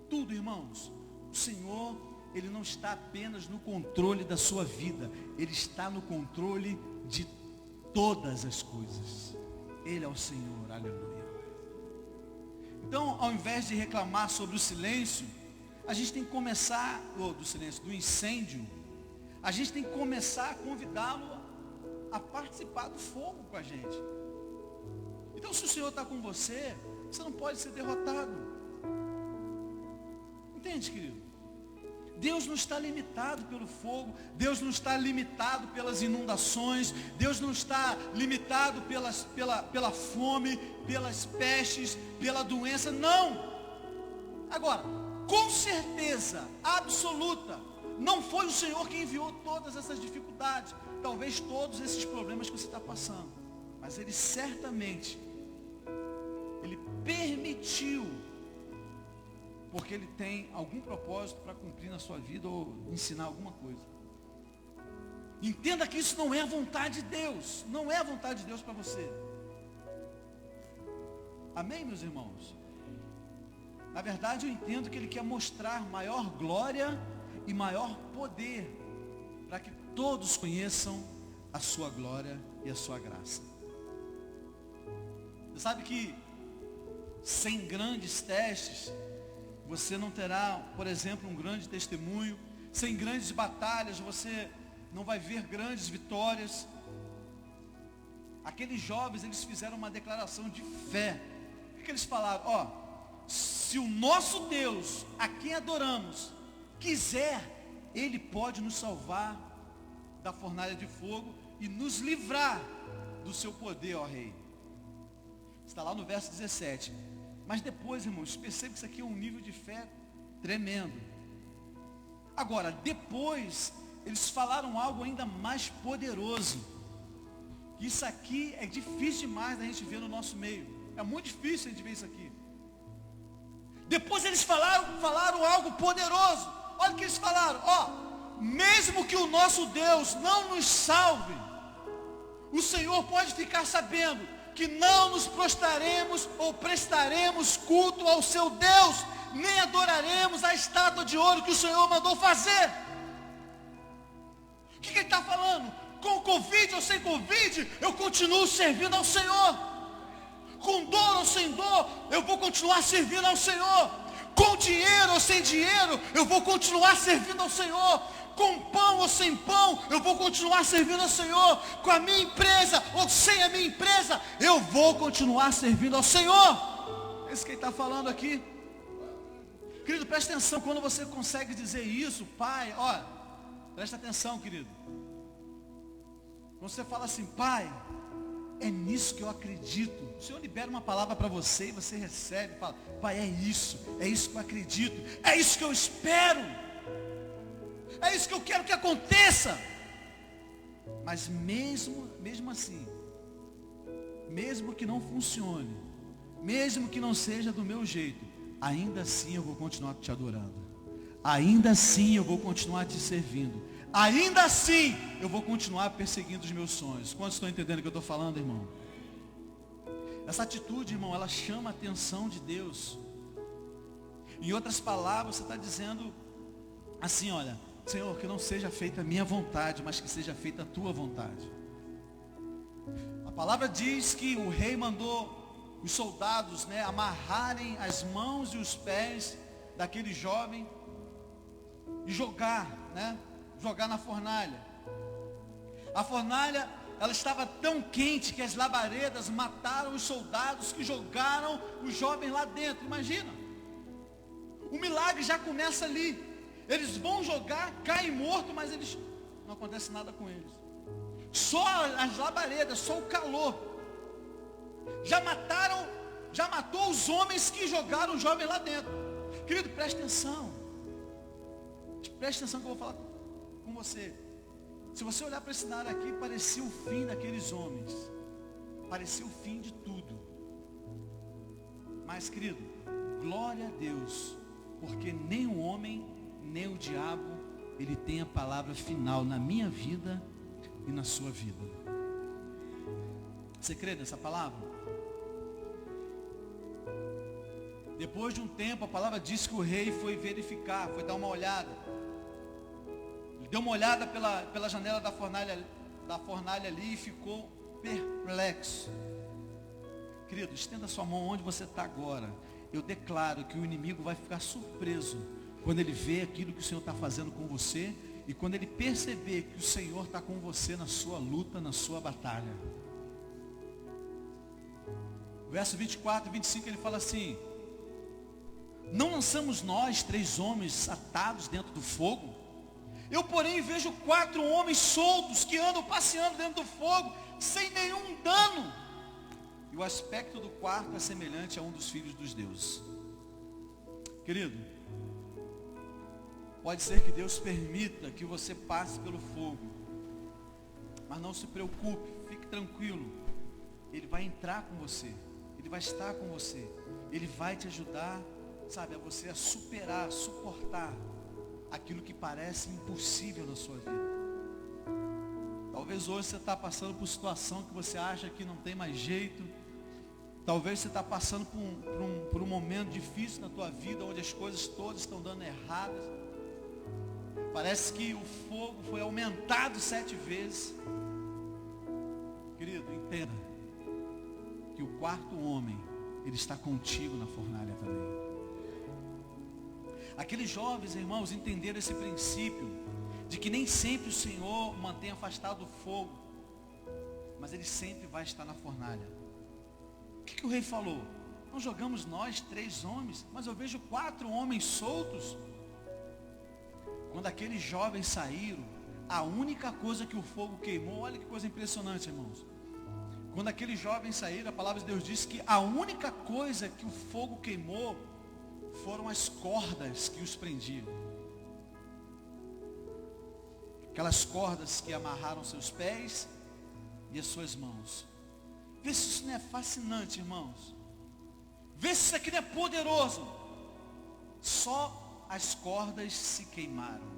Tudo, irmãos, o Senhor, Ele não está apenas no controle da sua vida, Ele está no controle de todas as coisas. Ele é o Senhor, aleluia. Então, ao invés de reclamar sobre o silêncio, a gente tem que começar, do incêndio, a gente tem que começar a convidá-lo a participar do fogo com a gente. Então, se o Senhor está com você, você não pode ser derrotado. Entende, querido? Deus não está limitado pelo fogo, Deus não está limitado pelas inundações, Deus não está limitado pela fome, pelas pestes, pela doença, não. Agora, com certeza absoluta, não foi o Senhor que enviou todas essas dificuldades, talvez todos esses problemas que você está passando, mas Ele certamente, Ele permitiu, porque Ele tem algum propósito para cumprir na sua vida ou ensinar alguma coisa. Entenda que isso não é a vontade de Deus. Não é a vontade de Deus para você. Amém, meus irmãos? Na verdade, eu entendo que Ele quer mostrar maior glória e maior poder, para que todos conheçam a sua glória e a sua graça. Você sabe que sem grandes testes, você não terá, por exemplo, um grande testemunho. Sem grandes batalhas, você não vai ver grandes vitórias. Aqueles jovens, eles fizeram uma declaração de fé. O que eles falaram? Se o nosso Deus, a quem adoramos, quiser, Ele pode nos salvar da fornalha de fogo e nos livrar do seu poder, ó Rei. Está lá no verso 17. Mas depois, irmãos, percebe que isso aqui é um nível de fé tremendo. Agora, depois, eles falaram algo ainda mais poderoso. Isso aqui é difícil demais da gente ver no nosso meio. É muito difícil a gente ver isso aqui. Depois eles falaram algo poderoso. Olha o que eles falaram. Mesmo que o nosso Deus não nos salve, o Senhor pode ficar sabendo que não nos prostraremos ou prestaremos culto ao seu Deus, nem adoraremos a estátua de ouro que o Senhor mandou fazer. O que ele está falando? Com Covid ou sem Covid, eu continuo servindo ao Senhor. Com dor ou sem dor, eu vou continuar servindo ao Senhor. Com dinheiro ou sem dinheiro, eu vou continuar servindo ao Senhor. Com pão ou sem pão, eu vou continuar servindo ao Senhor. Com a minha empresa ou sem a minha empresa, eu vou continuar servindo ao Senhor. Esse que ele está falando aqui. Querido, presta atenção, quando você consegue dizer isso, Pai, presta atenção, querido. Quando você fala assim, Pai, é nisso que eu acredito. O Senhor libera uma palavra para você e você recebe, fala, Pai, é isso que eu acredito, é isso que eu espero, é isso que eu quero que aconteça. Mas mesmo assim, mesmo que não funcione, mesmo que não seja do meu jeito, ainda assim eu vou continuar te adorando, ainda assim eu vou continuar te servindo, ainda assim eu vou continuar perseguindo os meus sonhos. Quantos estão entendendo o que eu estou falando, irmão? Essa atitude, irmão, ela chama a atenção de Deus. Em outras palavras, você está dizendo assim, olha, Senhor, que não seja feita a minha vontade, mas que seja feita a tua vontade. A palavra diz que o rei mandou os soldados, amarrarem as mãos e os pés daquele jovem e jogar na fornalha. A fornalha, ela estava tão quente que as labaredas mataram os soldados que jogaram o jovem lá dentro. Imagina, o milagre já começa ali. Eles vão jogar, caem mortos, mas não acontece nada com eles. Só as labaredas, só o calor já matou os homens que jogaram o jovem lá dentro. Querido, preste atenção que eu vou falar com você. Se você olhar para esse cenário aqui, parecia o fim daqueles homens, parecia o fim de tudo. Mas, querido, glória a Deus, porque nem o homem, nem o diabo, ele tem a palavra final na minha vida e na sua vida. Você crê nessa palavra? Depois de um tempo, a palavra diz que o rei foi verificar, foi dar uma olhada. Ele deu uma olhada pela janela da fornalha ali e ficou perplexo. Querido, estenda sua mão onde você está agora. Eu declaro que o inimigo vai ficar surpreso quando ele vê aquilo que o Senhor está fazendo com você e quando ele perceber que o Senhor está com você na sua luta, na sua batalha. Verso 24 e 25 ele fala assim: não lançamos nós 3 homens atados dentro do fogo? Eu, porém, vejo 4 homens soltos que andam passeando dentro do fogo sem nenhum dano. E o aspecto do quarto é semelhante a um dos filhos dos deuses. Querido, pode ser que Deus permita que você passe pelo fogo, mas não se preocupe, fique tranquilo. Ele vai entrar com você, Ele vai estar com você, Ele vai te ajudar, a você a superar, suportar aquilo que parece impossível na sua vida. Talvez hoje você está passando por situação que você acha que não tem mais jeito. Talvez você está passando por um momento difícil na tua vida, onde as coisas todas estão dando erradas. Parece que o fogo foi aumentado 7 vezes. Querido, entenda que o quarto homem, ele está contigo na fornalha também. Aqueles jovens, irmãos, entenderam esse princípio de que nem sempre o Senhor mantém afastado o fogo, mas Ele sempre vai estar na fornalha. O que o rei falou? Não jogamos nós 3 homens, mas eu vejo 4 homens soltos. Quando aqueles jovens saíram, a única coisa que o fogo queimou, olha que coisa impressionante, irmãos. Quando aqueles jovens saíram, a palavra de Deus diz que a única coisa que o fogo queimou foram as cordas que os prendiam. Aquelas cordas que amarraram seus pés e as suas mãos. Vê se isso não é fascinante, irmãos. Vê se isso aqui não é poderoso. Só as cordas se queimaram.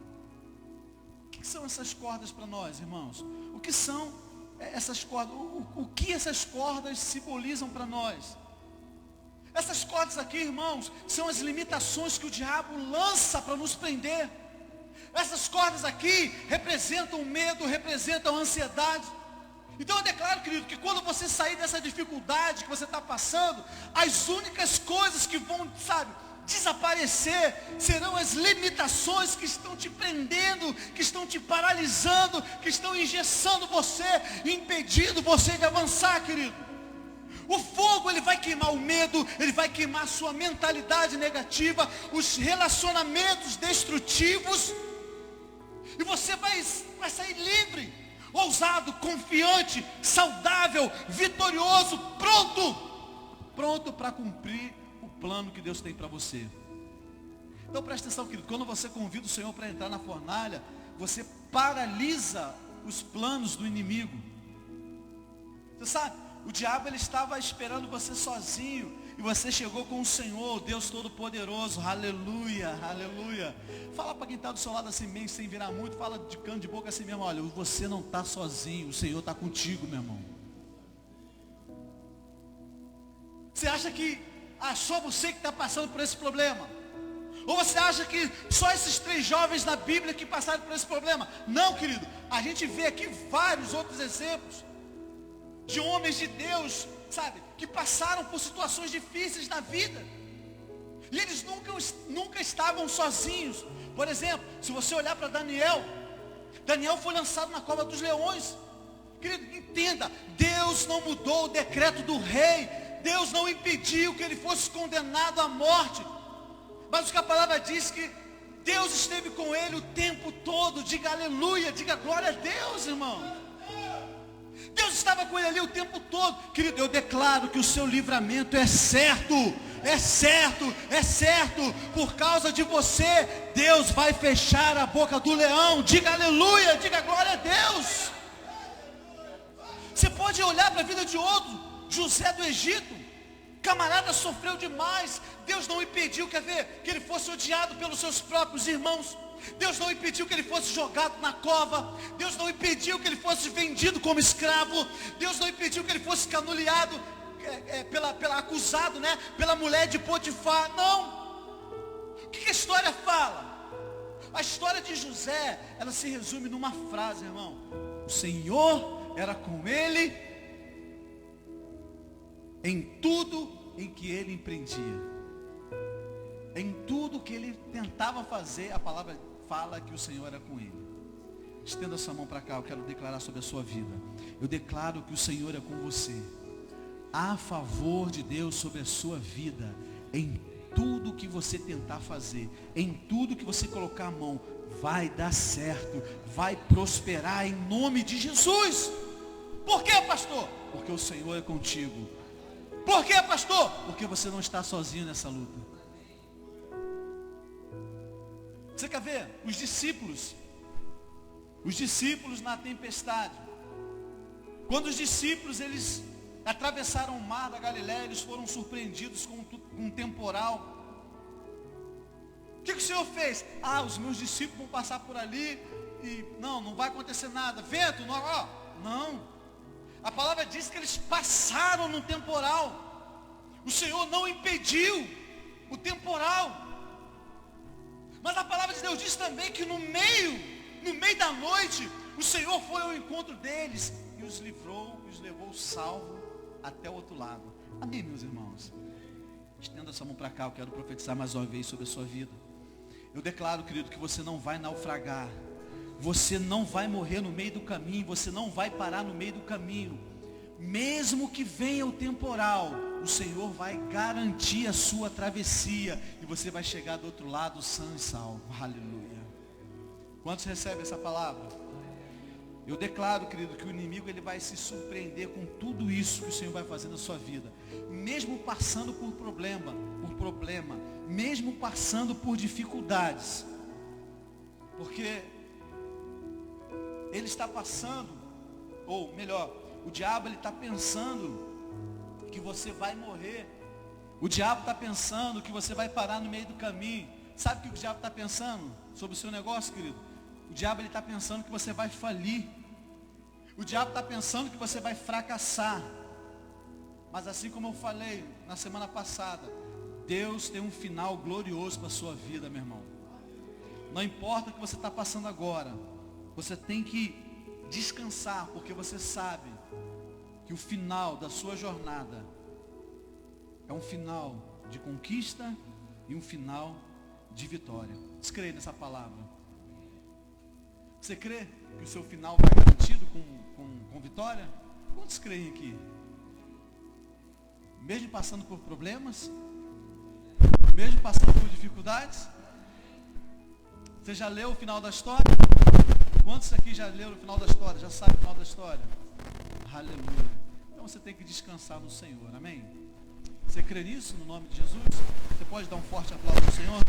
O que são essas cordas para nós, irmãos? O que são essas cordas? O que essas cordas simbolizam para nós? Essas cordas aqui, irmãos, são as limitações que o diabo lança para nos prender. Essas cordas aqui representam o medo, representam a ansiedade. Então eu declaro, querido, que quando você sair dessa dificuldade que você está passando, as únicas coisas que vão, desaparecer serão as limitações que estão te prendendo, que estão te paralisando, que estão engessando você, impedindo você de avançar, querido. O fogo, ele vai queimar o medo, ele vai queimar a sua mentalidade negativa, os relacionamentos destrutivos, e você vai sair livre, ousado, confiante, saudável, vitorioso, pronto para cumprir o plano que Deus tem para você. Então presta atenção, querido, quando você convida o Senhor para entrar na fornalha, você paralisa os planos do inimigo. Você sabe, o diabo, ele estava esperando você sozinho, e você chegou com o Senhor, Deus Todo-Poderoso. Aleluia, aleluia. Fala para quem está do seu lado assim mesmo, sem virar muito, fala de canto de boca assim mesmo: olha, você não está sozinho, o Senhor está contigo, meu irmão. Você acha que só você que está passando por esse problema? Ou você acha que só esses 3 jovens na Bíblia que passaram por esse problema? Não, querido, a gente vê aqui vários outros exemplos de homens de Deus, que passaram por situações difíceis na vida, e eles nunca estavam sozinhos. Por exemplo, se você olhar para Daniel foi lançado na cova dos leões. Querido, entenda, Deus não mudou o decreto do rei, Deus não impediu que ele fosse condenado à morte, mas o que a palavra diz, que Deus esteve com ele o tempo todo. Diga aleluia, diga glória a Deus, irmão. Deus estava com ele ali o tempo todo. Querido, eu declaro que o seu livramento é certo. Por causa de você, Deus vai fechar a boca do leão. Diga aleluia, diga glória a Deus. Você pode olhar para a vida de outro. José do Egito, camarada, sofreu demais. Deus não impediu, que ele fosse odiado pelos seus próprios irmãos. Deus não impediu que ele fosse jogado na cova. Deus não impediu que ele fosse vendido como escravo. Deus não impediu que ele fosse canuleado, acusado, pela mulher de Potifar. Não. O que a história fala? A história de José, ela se resume numa frase, irmão: o Senhor era com ele em tudo em que ele empreendia. Em tudo que ele tentava fazer, a palavra fala que o Senhor era com ele. Estenda a sua mão para cá, eu quero declarar sobre a sua vida. Eu declaro que o Senhor é com você. A favor de Deus sobre a sua vida. Em tudo que você tentar fazer, em tudo que você colocar a mão, vai dar certo, vai prosperar em nome de Jesus. Por quê, pastor? Porque o Senhor é contigo. Por quê, pastor? Porque você não está sozinho nessa luta. Você quer ver? Os discípulos na tempestade. Quando os discípulos, eles atravessaram o mar da Galileia, eles foram surpreendidos com um temporal. O que o Senhor fez? Os meus discípulos vão passar por ali e não vai acontecer nada. Vento, não. A palavra diz que eles passaram no temporal. O Senhor não impediu o temporal. Mas a palavra de Deus diz também que no meio da noite, o Senhor foi ao encontro deles e os livrou, e os levou salvo até o outro lado. Amém, meus irmãos? Estenda essa mão para cá, eu quero profetizar mais uma vez sobre a sua vida. Eu declaro, querido, que você não vai naufragar. Você não vai morrer no meio do caminho. Você não vai parar no meio do caminho. Mesmo que venha o temporal, o Senhor vai garantir a sua travessia. E você vai chegar do outro lado sã e salvo. Aleluia. Quantos recebem essa palavra? Eu declaro, querido, que o inimigo ele vai se surpreender com tudo isso que o Senhor vai fazer na sua vida. Mesmo passando por problema, mesmo passando por dificuldades. Porque ele está passando, ou melhor, o diabo ele está pensando que você vai morrer. O diabo está pensando que você vai parar no meio do caminho. Sabe o que o diabo está pensando sobre o seu negócio, querido? O diabo ele está pensando que você vai falir. O diabo está pensando que você vai fracassar. Mas assim como eu falei na semana passada, Deus tem um final glorioso para a sua vida, meu irmão. Não importa o que você está passando agora, você tem que descansar, porque você sabe que o final da sua jornada é um final de conquista e um final de vitória. Você crê nessa palavra? Você crê que o seu final está garantido com vitória? Quantos creem aqui? Mesmo passando por problemas? Mesmo passando por dificuldades? Você já leu o final da história? Quantos aqui já leram o final da história? Já sabe o final da história? Aleluia. Então você tem que descansar no Senhor, amém? Você crê nisso no nome de Jesus? Você pode dar um forte aplauso ao Senhor?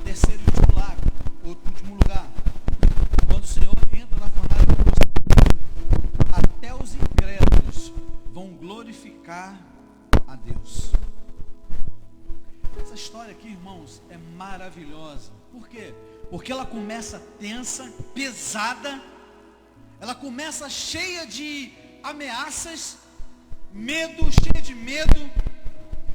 Terceiro e último lugar. Quando o Senhor entra na fornalha com você, até os incrédulos vão glorificar a Deus. Essa história aqui, irmãos, é maravilhosa. Por quê? Porque ela começa tensa, pesada. Ela começa cheia de ameaças, cheia de medo.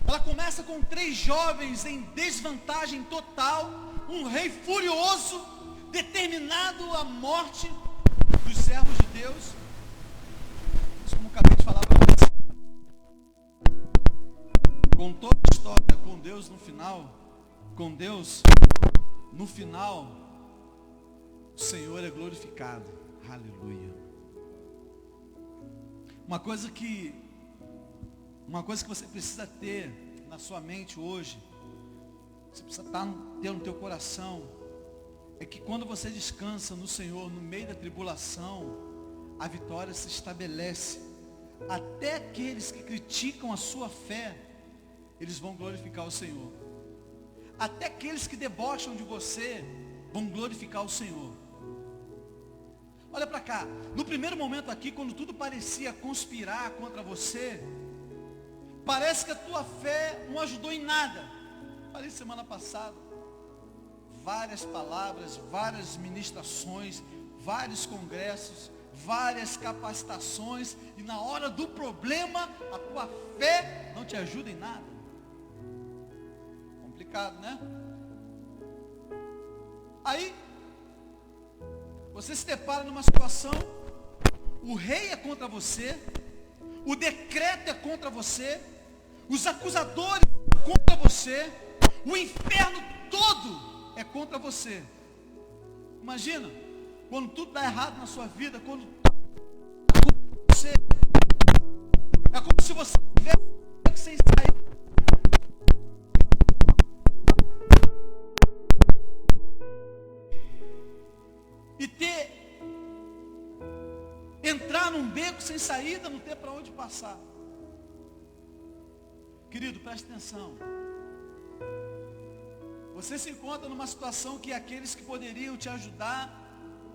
Ela começa com 3 jovens em desvantagem total, um rei furioso, determinado à morte dos servos de Deus. Isso como eu acabei de falar para você. Com toda a história, com Deus no final, o Senhor é glorificado. Aleluia. Uma coisa que você precisa ter na sua mente hoje, você precisa ter no teu coração, é que quando você descansa no Senhor, no meio da tribulação, a vitória se estabelece. Até aqueles que criticam a sua fé, eles vão glorificar o Senhor. Até aqueles que debocham de você, vão glorificar o Senhor. Olha para cá, no primeiro momento aqui, quando tudo parecia conspirar contra você, parece que a tua fé não ajudou em nada. Falei semana passada, várias palavras, várias ministrações, vários congressos, várias capacitações, e na hora do problema, a tua fé não te ajuda em nada. Complicado, né? Aí, você se depara numa situação, o rei é contra você, o decreto é contra você, os acusadores são contra você, o inferno todo é contra você. Imagina, quando tudo dá errado na sua vida, quando você, é como se você tivesse sem sair. E entrar num beco sem saída, não ter para onde passar. Querido, preste atenção. Você se encontra numa situação que aqueles que poderiam te ajudar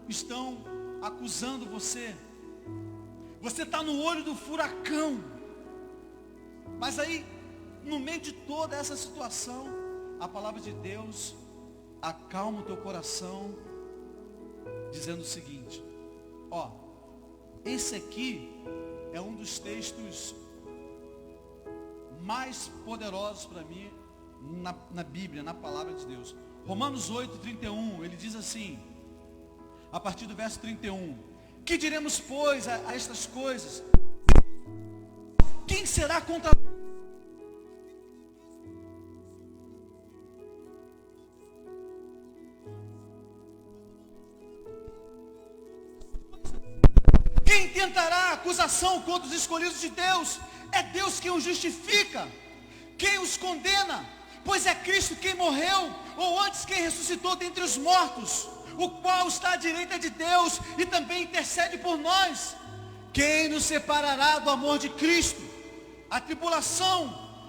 estão acusando você. Você está no olho do furacão. Mas aí, no meio de toda essa situação, a palavra de Deus acalma o teu coração, dizendo o seguinte: ó, esse aqui é um dos textos mais poderosos para mim na Bíblia, na palavra de Deus. Romanos 8:31, ele diz assim, a partir do verso 31: que diremos, pois, a estas coisas? Quem será contra quem tentará acusação contra os escolhidos de Deus? É Deus quem os justifica. Quem os condena? Pois é Cristo quem morreu, ou antes quem ressuscitou dentre os mortos, o qual está à direita de Deus e também intercede por nós. Quem nos separará do amor de Cristo? A tribulação,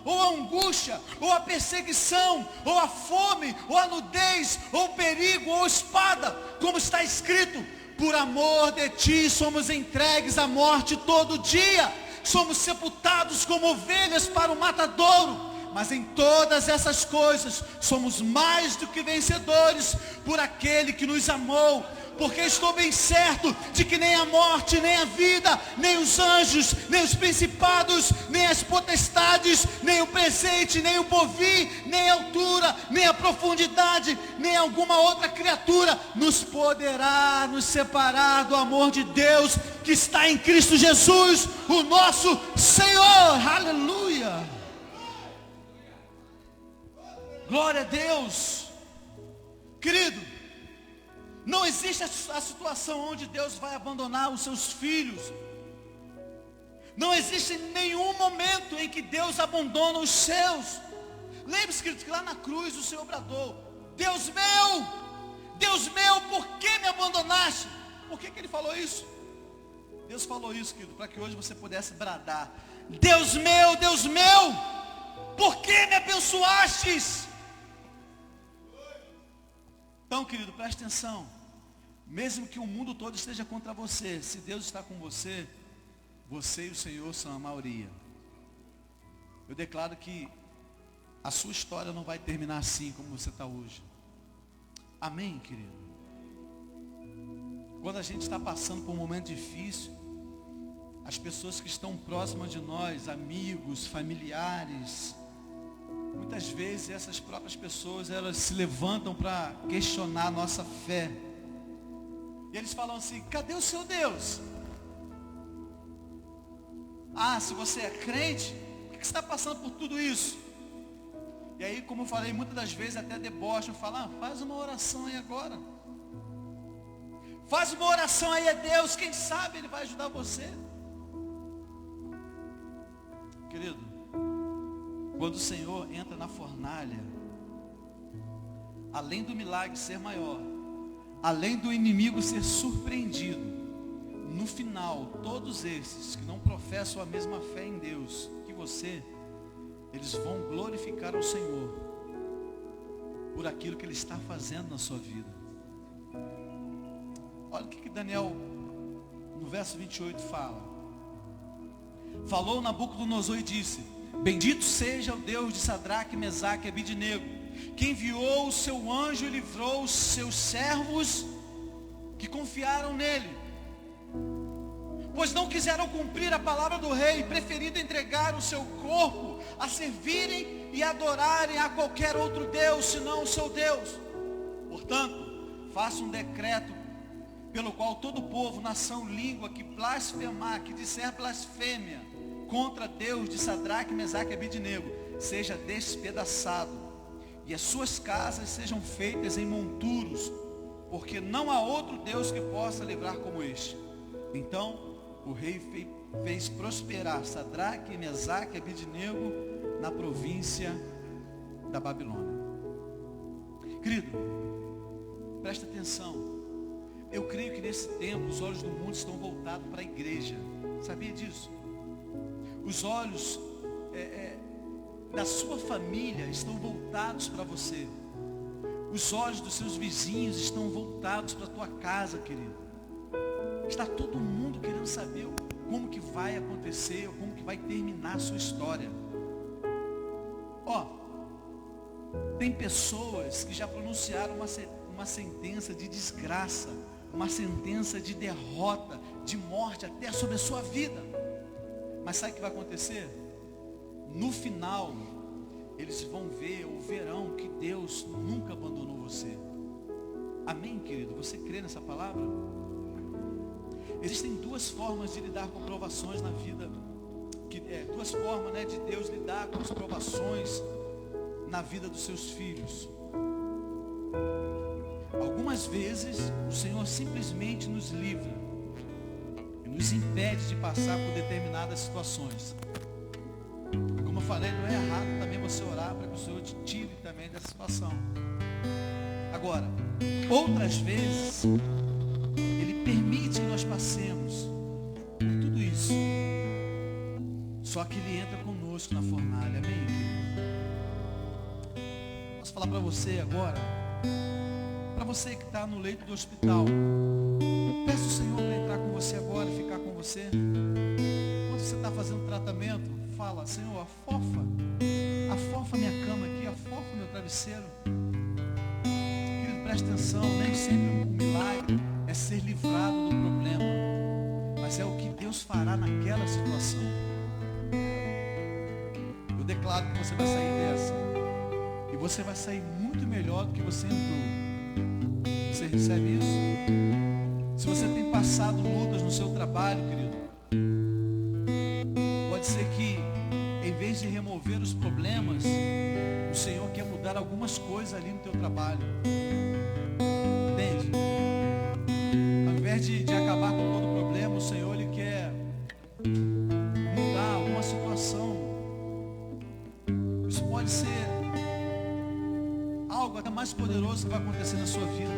ou a angústia, ou a perseguição, ou a fome, ou a nudez, ou o perigo, ou a espada, como está escrito: por amor de ti somos entregues à morte todo dia, somos sepultados como ovelhas para o matadouro. Mas em todas essas coisas somos mais do que vencedores por aquele que nos amou. Porque estou bem certo de que nem a morte, nem a vida, nem os anjos, nem os principados, nem as potestades, nem o presente, nem o porvir, nem a altura, nem a profundidade, nem alguma outra criatura nos poderá nos separar do amor de Deus que está em Cristo Jesus, o nosso Senhor. Aleluia! Glória a Deus. Querido, não existe a situação onde Deus vai abandonar os seus filhos. Não existe nenhum momento em que Deus abandona os seus. Lembre-se, querido, que lá na cruz o Senhor bradou: Deus meu, por que me abandonaste? Por que Ele falou isso? Deus falou isso, querido, para que hoje você pudesse bradar: Deus meu, por que me abençoastes? Então, querido, preste atenção. Mesmo que o mundo todo esteja contra você, se Deus está com você, você e o Senhor são a maioria. Eu declaro que a sua história não vai terminar assim como você está hoje. Amém, querido? Quando a gente está passando por um momento difícil, as pessoas que estão próximas de nós, amigos, familiares, muitas vezes essas próprias pessoas, elas se levantam para questionar a nossa fé. E eles falam assim: cadê o seu Deus? Ah, se você é crente, por que você está passando por tudo isso? E aí, como eu falei, muitas das vezes até debocham, falam: faz uma oração aí agora. Faz uma oração aí a Deus, quem sabe Ele vai ajudar você. Querido, quando o Senhor entra na fornalha, além do milagre ser maior, além do inimigo ser surpreendido, no final, todos esses que não professam a mesma fé em Deus que você, eles vão glorificar ao Senhor por aquilo que Ele está fazendo na sua vida. Olha o que Daniel, no verso 28, fala. Falou Nabucodonosor e disse: bendito seja o Deus de Sadraque, Mesaque e Abidnego, que enviou o seu anjo e livrou os seus servos que confiaram nele. Pois não quiseram cumprir a palavra do rei, preferindo entregar o seu corpo a servirem e adorarem a qualquer outro Deus, senão o seu Deus. Portanto, faça um decreto pelo qual todo povo, nação, língua que blasfemar, que disser blasfêmia contra Deus de Sadraque, Mesaque e Abidnego, seja despedaçado, e as suas casas sejam feitas em monturos, porque não há outro Deus que possa livrar como este. Então o rei fez prosperar Sadraque, Mesaque e Abidnego na província da Babilônia. Querido, presta atenção. Eu creio que nesse tempo os olhos do mundo estão voltados para a igreja. Sabia disso? Os olhos da sua família estão voltados para você. Os olhos dos seus vizinhos estão voltados para a tua casa, querido. Está todo mundo querendo saber como que vai acontecer, como que vai terminar a sua história. Tem pessoas que já pronunciaram uma sentença de desgraça, uma sentença de derrota, de morte até sobre a sua vida. Mas sabe o que vai acontecer? No final, eles vão ver ou verão que Deus nunca abandonou você. Amém, querido? Você crê nessa palavra? Existem duas formas de lidar com provações na vida duas formas, né, de Deus lidar com as provações na vida dos seus filhos. Algumas vezes o Senhor simplesmente nos livra e nos impede de passar por determinadas situações. E como eu falei, não é errado também você orar para que o Senhor te tire também dessa situação. Agora, outras vezes Ele permite que nós passemos por tudo isso. Só que Ele entra conosco na fornalha. Amém, querido? Posso falar para você agora? Para você que está no leito do hospital, peça o Senhor para entrar com você agora e ficar com você. Quando você está fazendo tratamento, fala: Senhor, afofa minha cama aqui, afofa meu travesseiro. Querido, preste atenção, nem sempre o milagre é ser livrado do problema, mas é o que Deus fará naquela situação. Eu declaro que você vai sair dessa, e você vai sair muito melhor do que você entrou. Você recebe isso? Se você tem passado lutas no seu trabalho, querido, pode ser que, em vez de remover os problemas, o Senhor quer mudar algumas coisas ali no teu trabalho. Entende? Ao invés de acabar com todo o problema, o Senhor Ele quer mudar alguma situação. Isso pode ser algo até mais poderoso que vai acontecer na sua vida.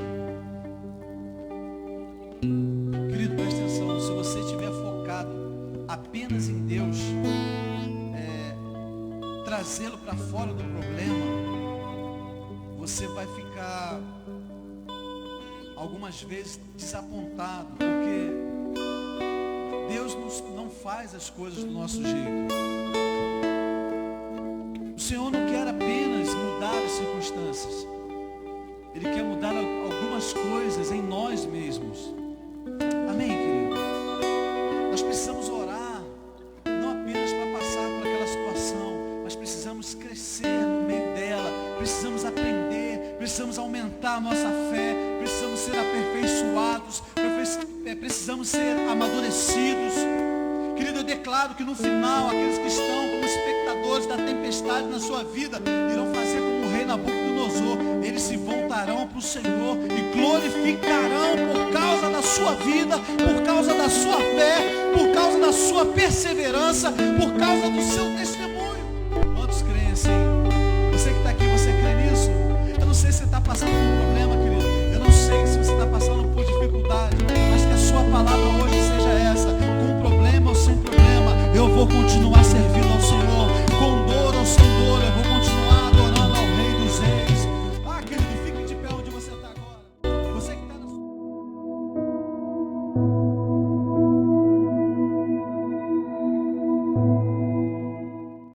Querido, preste atenção. Se você estiver focado apenas em Deus, trazê-lo para fora do problema, você vai ficar algumas vezes desapontado, porque Deus não faz as coisas do nosso jeito. O Senhor não quer apenas mudar as circunstâncias, Ele quer mudar algumas coisas em nós mesmos. Amém, querido? Nós precisamos orar, não apenas para passar por aquela situação, mas precisamos crescer no meio dela, precisamos aprender, precisamos aumentar a nossa fé, precisamos ser aperfeiçoados, precisamos ser amadurecidos. Querido, eu declaro que no final, aqueles que estão como espectadores da tempestade na sua vida, irão fazer como o rei Nabucodonosor. Eles se voltarão para o Senhor e glorificarão por causa da sua vida, por causa da sua fé, por causa da sua perseverança, por causa do seu testemunho. Quantos creem assim? Você que está aqui, você crê nisso? Eu não sei se você está passando por um problema, querido. Eu não sei se você está passando por dificuldade, mas que a sua palavra hoje seja essa: com problema ou sem problema, eu vou continuar servindo ao Senhor. Com dor ou sem dor, eu vou continuar adorando ao Rei dos Reis. Ah, querido, fique de pé onde você está agora. Você que está na sua...